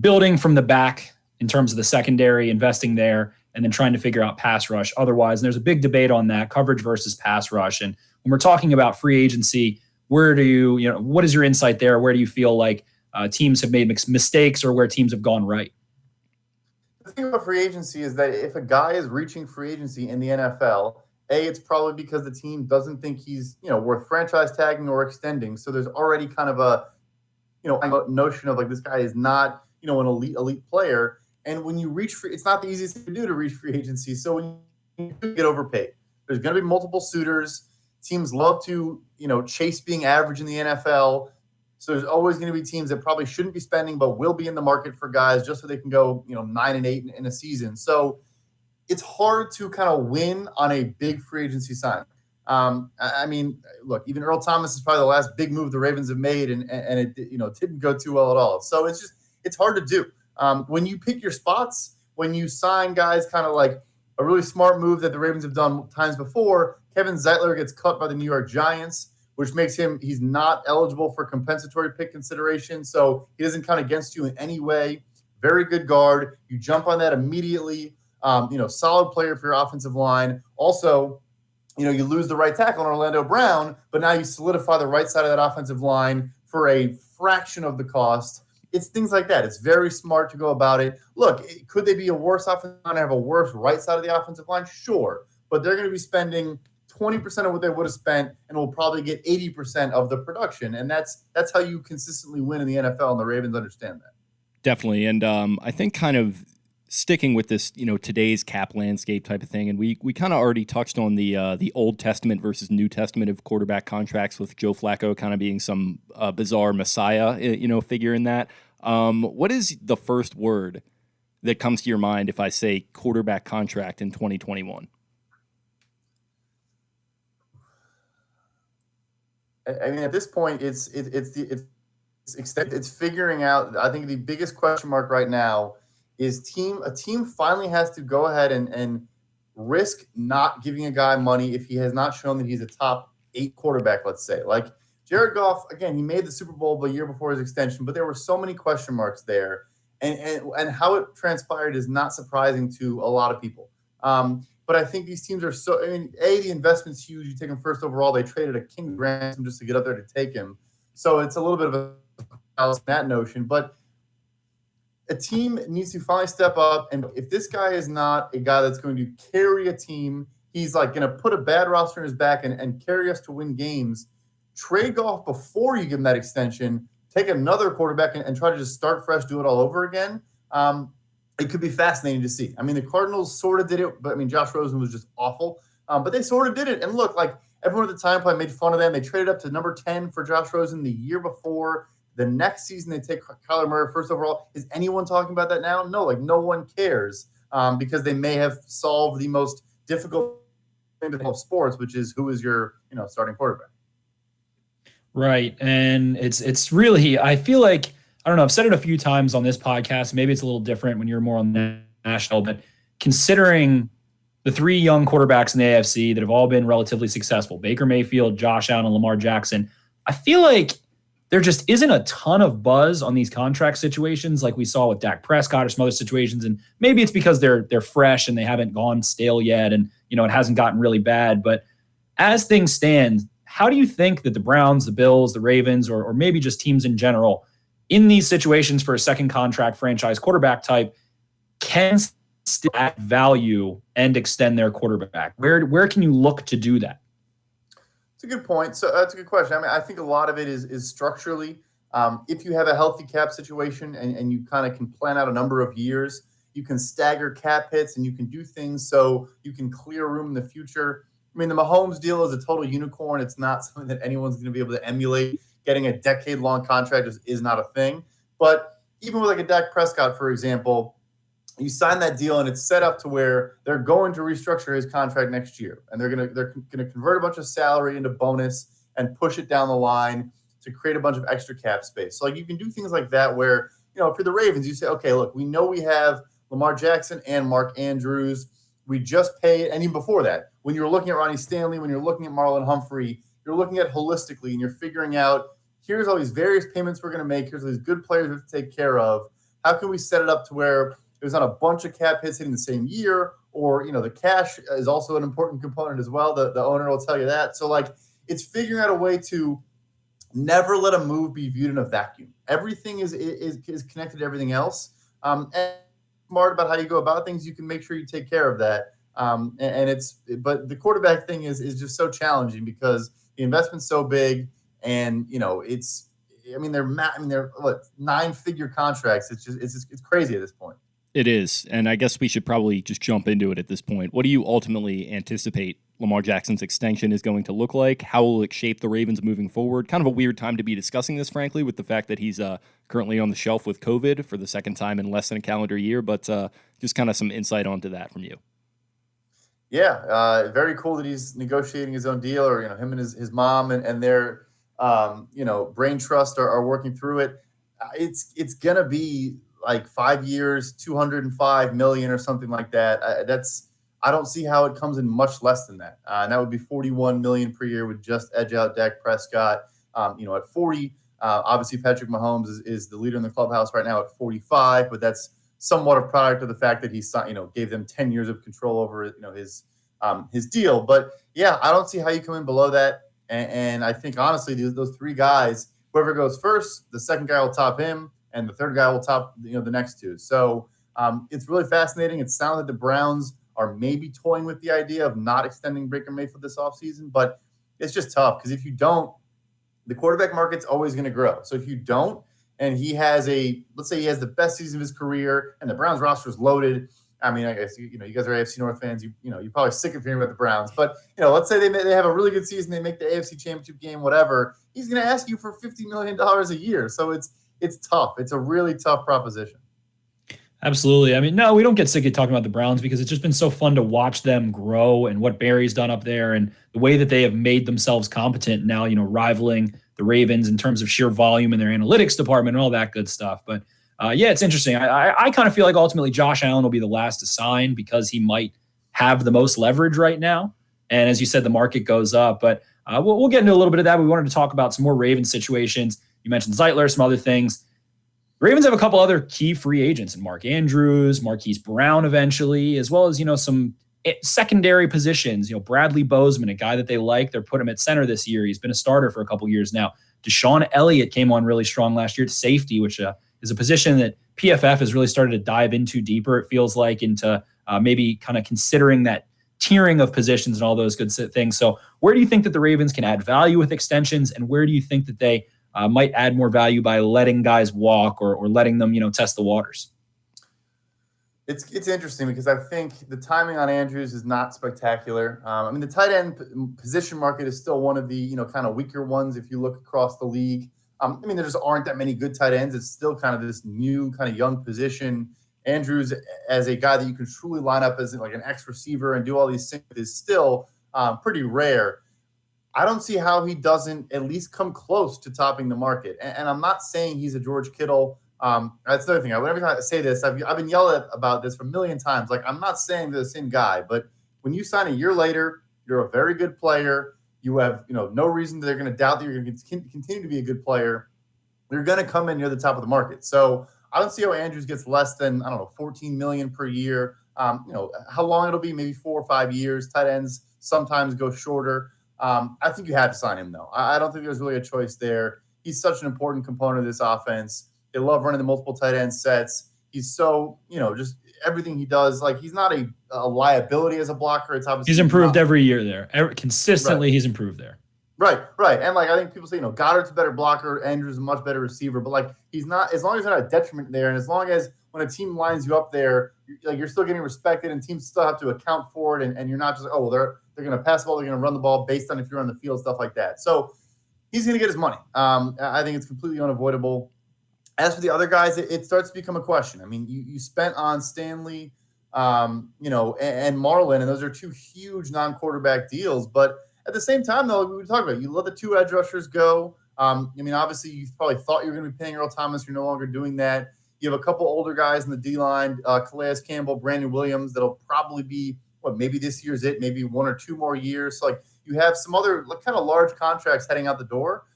building from the back in terms of the secondary, investing there, and then trying to figure out pass rush otherwise. And there's a big debate on that, coverage versus pass rush. And when we're talking about free agency, where do you what is your insight there? Where do you feel like teams have made mistakes or where teams have gone right? The thing about free agency is that if a guy is reaching free agency in the NFL, it's probably because the team doesn't think he's, worth franchise tagging or extending. So there's already kind of a notion of like, this guy is not, an elite player. And when you reach free, it's not the easiest thing to do to reach free agency. So when get overpaid. There's going to be multiple suitors. Teams love to, chase being average in the NFL. So there's always going to be teams that probably shouldn't be spending, but will be in the market for guys just so they can go, 9-8 in a season. So it's hard to kind of win on a big free agency sign. Look, even Earl Thomas is probably the last big move the Ravens have made, and it didn't go too well at all. So it's hard to do. When you pick your spots, when you sign guys, kind of like a really smart move that the Ravens have done times before. Kevin Zeitler gets cut by the New York Giants, which makes he's not eligible for compensatory pick consideration. So he doesn't count against you in any way. Very good guard. You jump on that immediately. Solid player for your offensive line. Also, you lose the right tackle on Orlando Brown, but now you solidify the right side of that offensive line for a fraction of the cost. It's things like that. It's very smart to go about it. Look, could they be a worse offensive line and have a worse right side of the offensive line? Sure. But they're going to be spending 20% of what they would have spent and will probably get 80% of the production. And that's how you consistently win in the NFL, and the Ravens understand that. Definitely. And I think kind of sticking with this, today's cap landscape type of thing, and we kind of already touched on the Old Testament versus New Testament of quarterback contracts, with Joe Flacco kind of being some bizarre messiah, figure in that. What is the first word that comes to your mind if I say quarterback contract in 2021? I mean, at this point, it's figuring out. I think the biggest question mark right now is a team finally has to go ahead and risk not giving a guy money if he has not shown that he's a top 8 quarterback, let's say. Like Jared Goff, again, he made the Super Bowl the year before his extension, but there were so many question marks there. And how it transpired is not surprising to a lot of people. But I think these teams are the investment's huge. You take him first overall. They traded a king ransom just to get up there to take him. So it's a little bit of a that notion. But a team needs to finally step up. And if this guy is not a guy that's going to carry a team, he's like going to put a bad roster in his back and carry us to win games. Trade Goff before you give him that extension. Take another quarterback and try to just start fresh, do it all over again. It could be fascinating to see. I mean, the Cardinals sort of did it, but Josh Rosen was just awful. But they sort of did it. And look, like everyone at the time probably made fun of them. They traded up to number 10 for Josh Rosen the year before. The next season, they take Kyler Murray first overall. Is anyone talking about that now? No, no one cares because they may have solved the most difficult thing of sports, which is who is your starting quarterback. Right. And it's really, I feel like, I don't know, I've said it a few times on this podcast. Maybe it's a little different when you're more on the national, but considering the 3 young quarterbacks in the AFC that have all been relatively successful, Baker Mayfield, Josh Allen, and Lamar Jackson, I feel like there just isn't a ton of buzz on these contract situations like we saw with Dak Prescott or some other situations. And maybe it's because they're fresh and they haven't gone stale yet and, it hasn't gotten really bad. But as things stand, how do you think that the Browns, the Bills, the Ravens, or maybe just teams in general, in these situations for a second contract franchise quarterback type, can still add value and extend their quarterback? Where can you look to do that? It's a good point. So that's a good question. I mean, I think a lot of it is structurally. If you have a healthy cap situation and you kind of can plan out a number of years, you can stagger cap hits and you can do things so you can clear room in the future. I mean, the Mahomes deal is a total unicorn. It's not something that anyone's going to be able to emulate. Getting a decade-long contract is not a thing. But even with like a Dak Prescott, for example, you sign that deal and it's set up to where they're going to restructure his contract next year, and they're gonna convert a bunch of salary into bonus and push it down the line to create a bunch of extra cap space. So like you can do things like that where for the Ravens you say, okay, look, we know we have Lamar Jackson and Mark Andrews. We just pay, and even before that, when you're looking at Ronnie Stanley, when you're looking at Marlon Humphrey, you're looking at holistically and you're figuring out here's all these various payments we're going to make. Here's all these good players we have to take care of. How can we set it up to where there's not a bunch of cap hits hitting the same year, or, the cash is also an important component as well. The owner will tell you that. So like it's figuring out a way to never let a move be viewed in a vacuum. Everything is connected to everything else. And smart about how you go about things, you can make sure you take care of that. But the quarterback thing is just so challenging because the investment's so big, and they're 9-figure contracts. It's crazy at this point. It is, and I guess we should probably just jump into it at this point. What do you ultimately anticipate Lamar Jackson's extension is going to look like? How will it shape the Ravens moving forward? Kind of a weird time to be discussing this, frankly, with the fact that he's currently on the shelf with COVID for the second time in less than a calendar year, but just kind of some insight onto that from you. Yeah, very cool that he's negotiating his own deal, or him and his mom and their brain trust are working through it. It's gonna be like 5 years, $205 million or something like that. I don't see how it comes in much less than that. And that would be $41 million per year, would just edge out Dak Prescott. At 40, obviously Patrick Mahomes is the leader in the clubhouse right now at 45, but that's somewhat a product of the fact that he gave them 10 years of control over his deal. But yeah, I don't see how you come in below that. And I think honestly, those three guys, whoever goes first, the second guy will top him, and the third guy will top the next two. So it's really fascinating. It sounds like the Browns are maybe toying with the idea of not extending Baker Mayfield this offseason, but it's just tough because if you don't, the quarterback market's always going to grow. So if you don't, and he has let's say he has the best season of his career, and the Browns roster is loaded. I mean, I guess you guys are AFC North fans. You're probably sick of hearing about the Browns, but let's say they have a really good season, they make the AFC Championship game, whatever. He's going to ask you for $50 million a year, so it's tough. It's a really tough proposition. Absolutely. I mean, no, we don't get sick of talking about the Browns because it's just been so fun to watch them grow and what Barry's done up there and the way that they have made themselves competent now, rivaling the Ravens in terms of sheer volume in their analytics department and all that good stuff. But yeah, it's interesting. I kind of feel like ultimately Josh Allen will be the last to sign because he might have the most leverage right now. And as you said, the market goes up. But we'll get into a little bit of that. We wanted to talk about some more Ravens situations. You mentioned Zeitler, some other things. The Ravens have a couple other key free agents in Mark Andrews, Marquise Brown eventually, as well as, some secondary positions. Bradley Bozeman, a guy that they like. They're put him at center this year. He's been a starter for a couple years now. Deshaun Elliott came on really strong last year at safety, which is a position that PFF has really started to dive into deeper, it feels like, into maybe kind of considering that tiering of positions and all those good things. So where do you think that the Ravens can add value with extensions, and where do you think that they might add more value by letting guys walk or letting them, test the waters? It's interesting because I think the timing on Andrews is not spectacular. The tight end position market is still one of the, kind of weaker ones if you look across the league. There just aren't that many good tight ends. It's still kind of this new kind of young position. Andrews, as a guy that you can truly line up as like an X receiver and do all these things, is still pretty rare. I don't see how he doesn't at least come close to topping the market. And I'm not saying he's a George Kittle. That's the other thing. Whenever I say this, I've been yelled at about this a million times. Like, I'm not saying they're the same guy, but when you sign a year later, you're a very good player. You have, no reason that they're going to doubt that you're going to continue to be a good player. You're going to come in near the top of the market. So I don't see how Andrews gets less than, $14 million per year. How long it'll be, maybe 4 or 5 years. Tight ends sometimes go shorter. I think you have to sign him, though. I don't think there's really a choice there. He's such an important component of this offense. They love running the multiple tight end sets. He's so, just everything he does. Like, he's not a liability as a blocker. It's obviously he's improved every year there. Consistently, right. He's improved there. Right. And I think people say, Goddard's a better blocker, Andrews is a much better receiver, but he's not, as long as he's not a detriment there, and as long as when a team lines you up there, you're still getting respected, and teams still have to account for it, and you're not just they're going to pass the ball, they're going to run the ball based on if you're on the field, stuff like that. So he's going to get his money. I think it's completely unavoidable. As for the other guys, it starts to become a question. You spent on Stanley, and Marlin, and those are two huge non-quarterback deals. But at the same time, though, we talked about, you let the two edge rushers go. Obviously, you probably thought you were going to be paying Earl Thomas. You're no longer doing that. You have a couple older guys in the D-line, Calais Campbell, Brandon Williams, that'll probably be, maybe this year's it, maybe 1 or 2 more years. So, you have some other kind of large contracts heading out the door.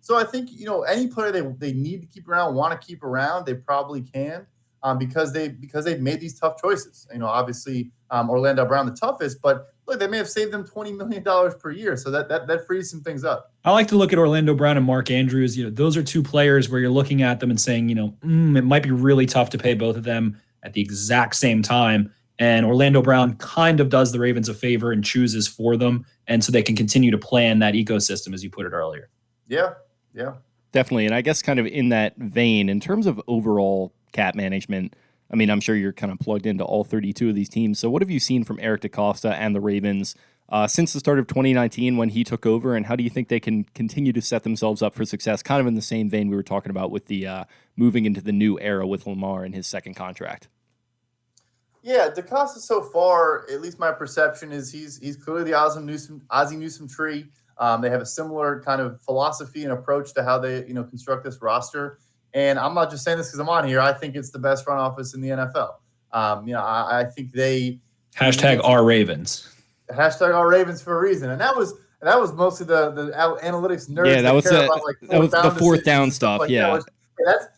So I think, any player they need to keep around, want to keep around, they probably can, because they've made these tough choices. Obviously, Orlando Brown the toughest, but look, they may have saved them $20 million per year. So that frees some things up. I like to look at Orlando Brown and Mark Andrews. Those are two players where you're looking at them and saying, it might be really tough to pay both of them at the exact same time. And Orlando Brown kind of does the Ravens a favor and chooses for them. And so they can continue to plan that ecosystem, as you put it earlier. Yeah. Definitely. And I guess kind of in that vein, in terms of overall cap management, I mean, I'm sure you're kind of plugged into all 32 of these teams. So what have you seen from Eric DeCosta and the Ravens since the start of 2019 when he took over, and how do you think they can continue to set themselves up for success, kind of in the same vein we were talking about with the moving into the new era with Lamar and his second contract? Yeah, DeCosta so far, at least my perception is he's clearly the Ozzie Newsome tree. They have a similar kind of philosophy and approach to how they construct this roster. And I'm not just saying this because I'm on here. I think it's the best front office in the NFL. I think they #our Ravens. #RAvens for a reason, and that was mostly the analytics nerds. Yeah, that was the fourth down stuff. Yeah,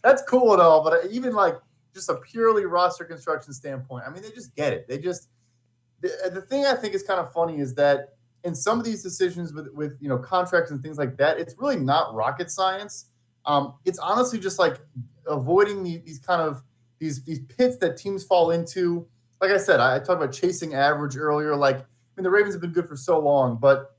that's cool and all, but even like just a purely roster construction standpoint, I mean, they just get it. The thing I think is kind of funny is that in some of these decisions with contracts and things like that, it's really not rocket science. It's honestly just like avoiding these pits that teams fall into. Like I said, I talked about chasing average earlier. Like, I mean, the Ravens have been good for so long, but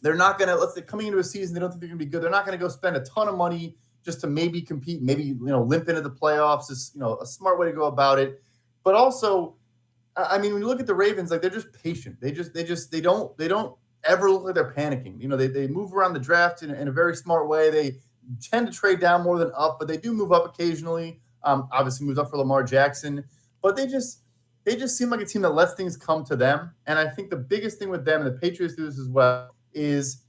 they're not going to, let's say coming into a season, they don't think they're going to be good. They're not going to go spend a ton of money just to maybe compete, maybe, limp into the playoffs is, a smart way to go about it. But also, I mean, when you look at the Ravens, like they're just patient. They don't ever look like they're panicking. They move around the draft in a very smart way. They tend to trade down more than up, but they do move up occasionally. Obviously moves up for Lamar Jackson, but they just seem like a team that lets things come to them. And I think the biggest thing with them, and the Patriots do this as well, is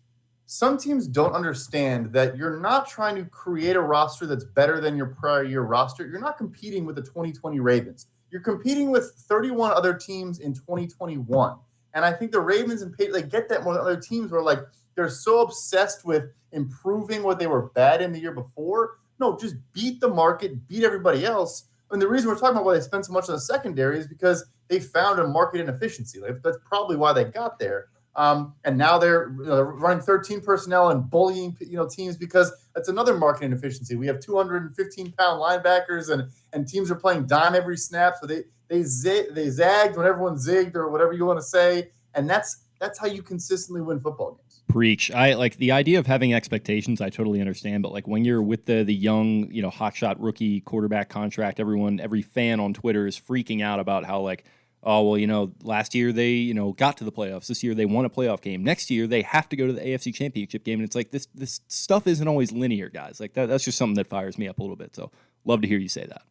some teams don't understand that you're not trying to create a roster that's better than your prior year roster. You're not competing with the 2020 Ravens. You're competing with 31 other teams in 2021. And I think the Ravens and Patriots, they get that more than other teams where like they're so obsessed with improving what they were bad in the year before. No, just beat the market, beat everybody else. And the reason we're talking about why they spent so much on the secondary is because they found a market inefficiency. Like, that's probably why they got there. And now they're running 13 personnel and bullying teams because that's another market inefficiency. We have 215-pound linebackers and teams are playing dime every snap, so they zagged when everyone zigged or whatever you want to say, and that's how you consistently win football games. Preach. I like the idea of having expectations. I totally understand, but like when you're with the young, hotshot rookie quarterback contract, every fan on Twitter is freaking out about how like, oh, well, last year they, got to the playoffs. This year they won a playoff game. Next year they have to go to the AFC Championship game. And it's like this stuff isn't always linear, guys. Like that's just something that fires me up a little bit. So love to hear you say that.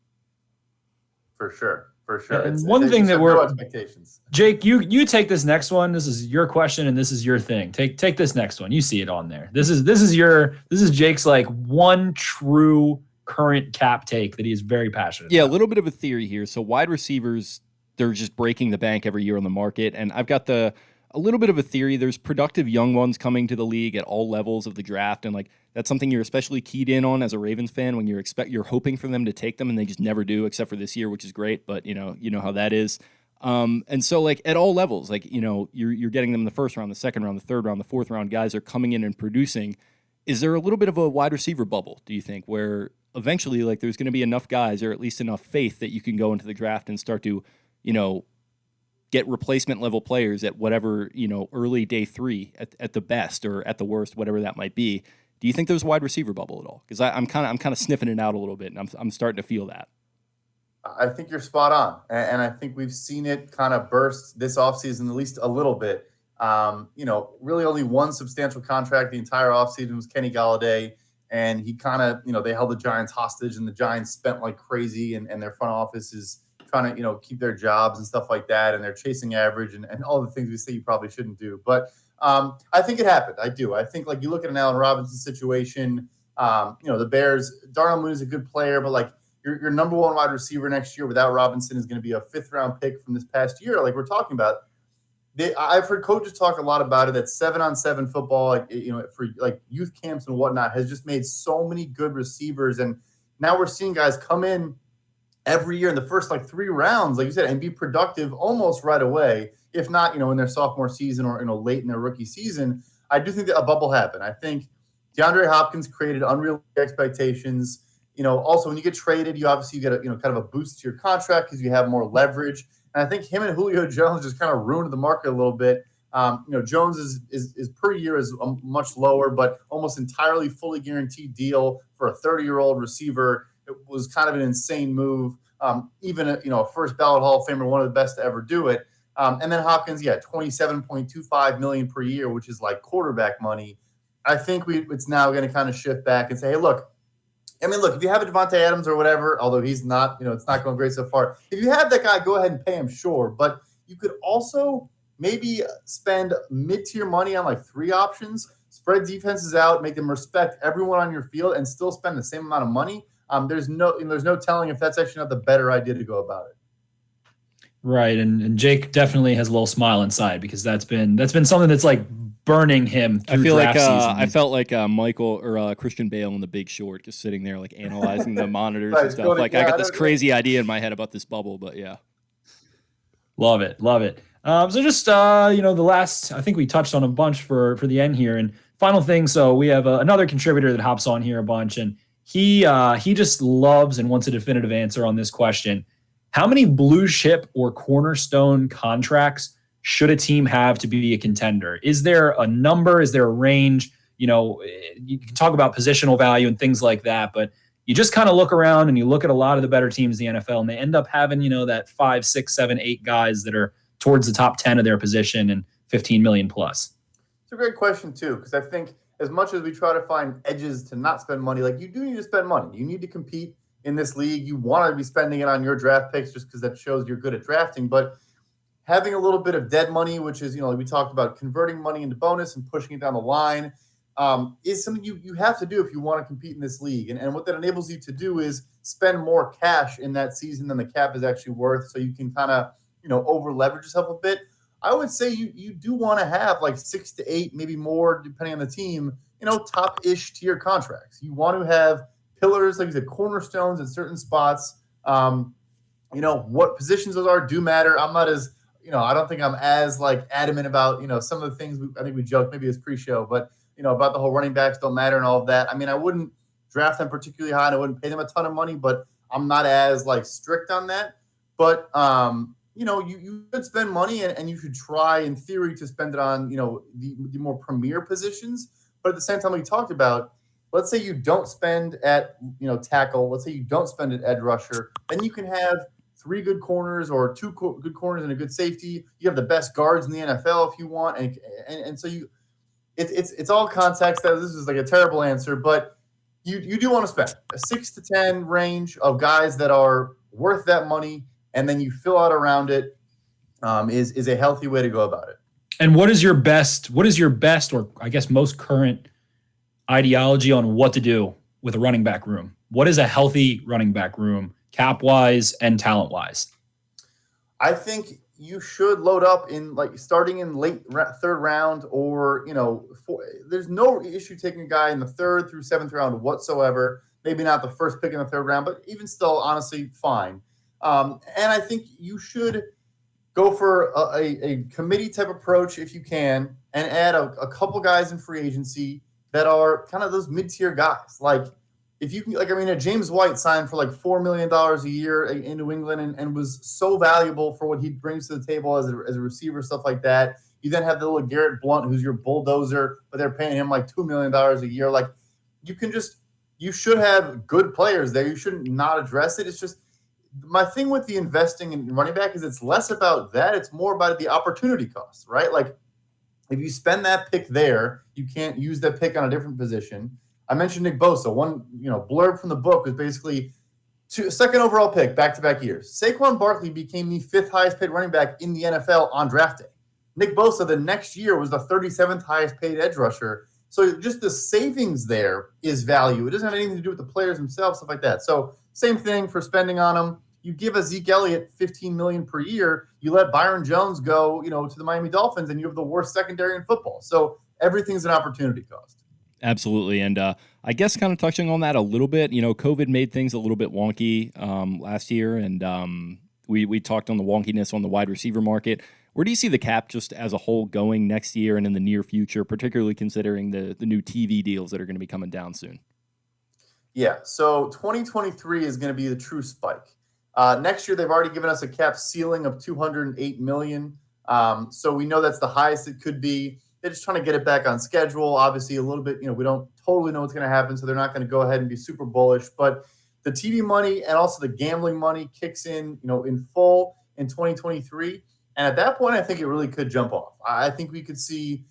For sure. And one thing that we're expectations. Jake, you take this next one. This is your question and this is your thing. Take this next one. You see it on there. This is Jake's like one true current cap take that he is very passionate about. A little bit of a theory here. So wide receivers, they're just breaking the bank every year on the market. And I've got a little bit of a theory. There's productive young ones coming to the league at all levels of the draft. And like, that's something you're especially keyed in on as a Ravens fan when you're hoping for them to take them and they just never do, except for this year, which is great. But you know how that is. And so like at all levels, like, you're getting them in the first round, the second round, the third round, the fourth round, guys are coming in and producing. Is there a little bit of a wide receiver bubble, do you think, where eventually like there's going to be enough guys or at least enough faith that you can go into the draft and start to, get replacement level players at whatever, early day 3 at the best or at the worst, whatever that might be. Do you think there's a wide receiver bubble at all? Because I'm kind of sniffing it out a little bit, and I'm starting to feel that. I think you're spot on, and I think we've seen it kind of burst this offseason at least a little bit. Really only one substantial contract the entire offseason was Kenny Golladay, and he kind of, they held the Giants hostage, and the Giants spent like crazy, and their front office is trying to, keep their jobs and stuff like that, and they're chasing average and all the things we say you probably shouldn't do. But I think it happened. I do. I think like you look at an Allen Robinson situation, the Bears, Darnell Mooney is a good player, but like your number one wide receiver next year without Robinson is going to be a 5th round pick from this past year. Like we're talking about, I've heard coaches talk a lot about it, that 7-on-7 football, like, for like youth camps and whatnot, has just made so many good receivers. And now we're seeing guys come in every year in the first like 3 rounds, like you said, and be productive almost right away. If not, in their sophomore season or, late in their rookie season. I do think that a bubble happened. I think DeAndre Hopkins created unrealistic expectations. Also when you get traded, you obviously get a, kind of a boost to your contract because you have more leverage. And I think him and Julio Jones just kind of ruined the market a little bit. Jones is per year is much lower, but almost entirely fully guaranteed deal for a 30-year-old receiver. It was kind of an insane move. even a first ballot Hall of Famer, one of the best to ever do it. And then Hopkins, $27.25 million per year, which is like quarterback money. I think it's now going to kind of shift back and say, hey, look, if you have a Devontae Adams or whatever, although he's not, it's not going great so far. If you have that guy, go ahead and pay him, sure. But you could also maybe spend mid-tier money on like 3 options, spread defenses out, make them respect everyone on your field, and still spend the same amount of money. There's no telling if that's actually not the better idea to go about it. Right, and Jake definitely has a little smile inside because that's been something that's like burning him through draft season. I felt like Michael or Christian Bale in The Big Short, just sitting there like analyzing the monitors and stuff. I got this crazy idea in my head about this bubble, but yeah. Love it. So just the last, I think we touched on a bunch for the end here, and final thing. So we have another contributor that hops on here a bunch, and he just loves and wants a definitive answer on this question. How many blue chip or cornerstone contracts should a team have to be a contender? Is there a number? Is there a range? You can talk about positional value and things like that, but you just kind of look around and you look at a lot of the better teams in the NFL, and they end up having, that 5, 6, 7, 8 guys that are towards the top 10 of their position and 15 million plus. It's a great question too, because I think as much as we try to find edges to not spend money, like you do need to spend money. You need to compete in this league. You want to be spending it on your draft picks just because that shows you're good at drafting. But having a little bit of dead money, which is, like we talked about, converting money into bonus and pushing it down the line, is something you have to do if you want to compete in this league. And what that enables you to do is spend more cash in that season than the cap is actually worth, so you can kind of, over leverage yourself a bit. I would say you do want to have like 6 to 8, maybe more, depending on the team, top-ish tier contracts. You want to have pillars, like you said, cornerstones in certain spots. What positions those are do matter. I'm not as, I don't think I'm as like adamant about, some of the things I think we joked maybe it's pre-show, but about the whole running backs don't matter and all of that. I mean, I wouldn't draft them particularly high and I wouldn't pay them a ton of money, but I'm not as like strict on that. But, you could spend money and you should try in theory to spend it on, the more premier positions. But at the same time, we talked about, let's say you don't spend at, tackle. Let's say you don't spend at edge rusher. Then you can have 3 good corners or 2 good corners and a good safety. You have the best guards in the NFL if you want. And so it's all context. This is like a terrible answer, but you do want to spend a 6 to 10 range of guys that are worth that money, and then you fill out around it. Is a healthy way to go about it. And what is your best, or I guess most current ideology on what to do with a running back room? What is a healthy running back room, cap-wise and talent-wise? I think you should load up in starting in late third round, or there's no issue taking a guy in the 3rd through 7th round whatsoever. Maybe not the first pick in the 3rd round, but even still, honestly, fine. And I think you should go for a committee type approach if you can, and add a couple guys in free agency that are kind of those mid-tier guys. Like if you can, James White signed for like $4 million a year in New England and was so valuable for what he brings to the table as a receiver, stuff like that. You then have the little Garrett Blount, who's your bulldozer, but they're paying him like $2 million a year. Like you should have good players there. You shouldn't not address it. It's just, my thing with the investing in running back is it's less about that. It's more about the opportunity cost, right? Like if you spend that pick there, you can't use that pick on a different position. I mentioned Nick Bosa. One, blurb from the book was basically 2nd overall pick back-to-back years. Saquon Barkley became the 5th highest paid running back in the NFL on draft day. Nick Bosa the next year was the 37th highest paid edge rusher. So just the savings there is value. It doesn't have anything to do with the players themselves, stuff like that. So same thing for spending on them. You give a Zeke Elliott $15 million per year. You let Byron Jones go, to the Miami Dolphins, and you have the worst secondary in football. So everything's an opportunity cost. Absolutely. And I guess kind of touching on that a little bit, COVID made things a little bit wonky last year. And we talked on the wonkiness on the wide receiver market. Where do you see the cap just as a whole going next year and in the near future, particularly considering the new TV deals that are going to be coming down soon? Yeah, so 2023 is going to be the true spike. Next year, they've already given us a cap ceiling of $208 million. So we know that's the highest it could be. They're just trying to get it back on schedule. Obviously, a little bit, we don't totally know what's going to happen, so they're not going to go ahead and be super bullish. But the TV money and also the gambling money kicks in, in full in 2023. And at that point, I think it really could jump off. I think we could see,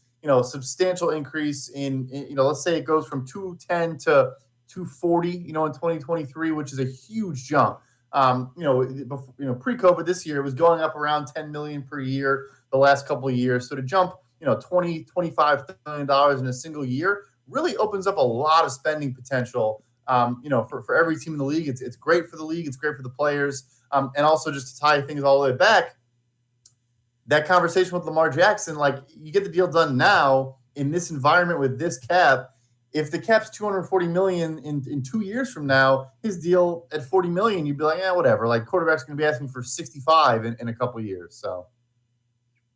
substantial increase in let's say it goes from 210 to 240, in 2023, which is a huge jump. Pre-COVID this year, it was going up around 10 million per year the last couple of years. So to jump, $20, $25 million in a single year really opens up a lot of spending potential. For every team in the league. It's great for the league. It's great for the players. And also just to tie things all the way back, that conversation with Lamar Jackson, like you get the deal done now in this environment with this cap. If the cap's $240 million in 2 years from now, his deal at $40 million, you'd be like, whatever. Like quarterback's going to be asking for 65 in a couple of years. So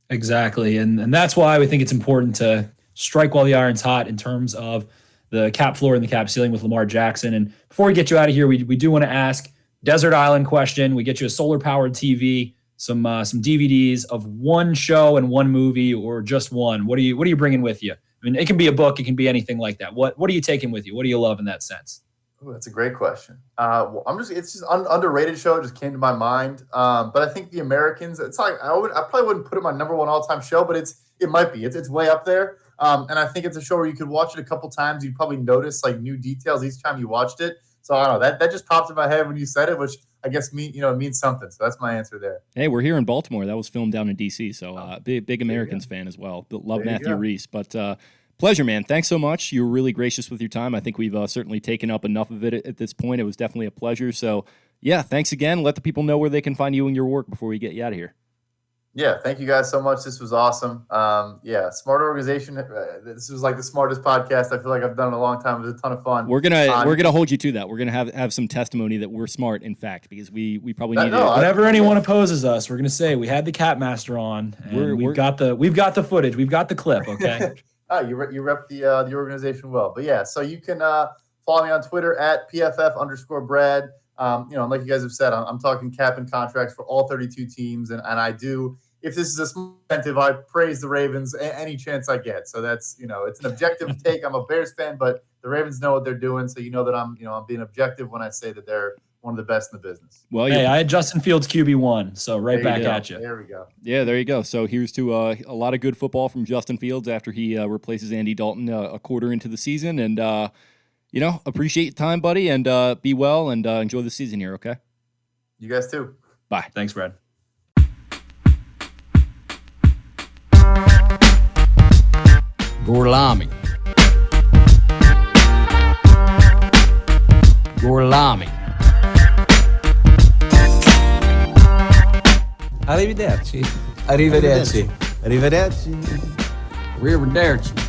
exactly, and that's why we think it's important to strike while the iron's hot in terms of the cap floor and the cap ceiling with Lamar Jackson. And before we get you out of here, we do want to ask Desert Island question. We get you a solar powered TV, some DVDs of one show and one movie, or just one. What are you bringing with you? I mean, it can be a book, it can be anything like that. What are you taking with you? What do you love in that sense? Ooh, that's a great question. It's just underrated show. It just came to my mind. But I think The Americans. It's like I probably wouldn't put it my number one all time show, but it might be. It's way up there. And I think it's a show where you could watch it a couple times. You'd probably notice like new details each time you watched it. So I don't know. That just popped in my head when you said it, which I guess means something. So that's my answer there. Hey, we're here in Baltimore. That was filmed down in D.C. So big Americans fan as well. Love Matthew Reese. But pleasure, man. Thanks so much. You were really gracious with your time. I think we've certainly taken up enough of it at this point. It was definitely a pleasure. So yeah, thanks again. Let the people know where they can find you and your work before we get you out of here. Yeah, thank you guys so much. This was awesome. Smart organization. This was like the smartest podcast I feel like I've done in a long time. It was a ton of fun. We're gonna hold you to that. We're gonna have some testimony that we're smart, in fact, because we probably need it. Whenever anyone opposes us, we're gonna say we had the Cat Master on, and we've got the footage, we've got the clip. Okay. You rep the organization well. But yeah, so you can follow me on Twitter at PFF_Brad. Like you guys have said, I'm talking cap and contracts for all 32 teams, and I do. If this is a small incentive, I praise the Ravens any chance I get. So that's it's an objective take. I'm a Bears fan, but the Ravens know what they're doing, so that I'm being objective when I say that they're one of the best in the business. Well, hey, I had Justin Fields QB1, so right back at you. There we go. Yeah, there you go. So here's to a lot of good football from Justin Fields after he replaces Andy Dalton a quarter into the season, and appreciate your time, buddy, and be well and enjoy the season here. Okay. You guys too. Bye. Thanks, Brad. Gorlami. Arrivederci. Arrivederci. Arrivederci. Arrivederci.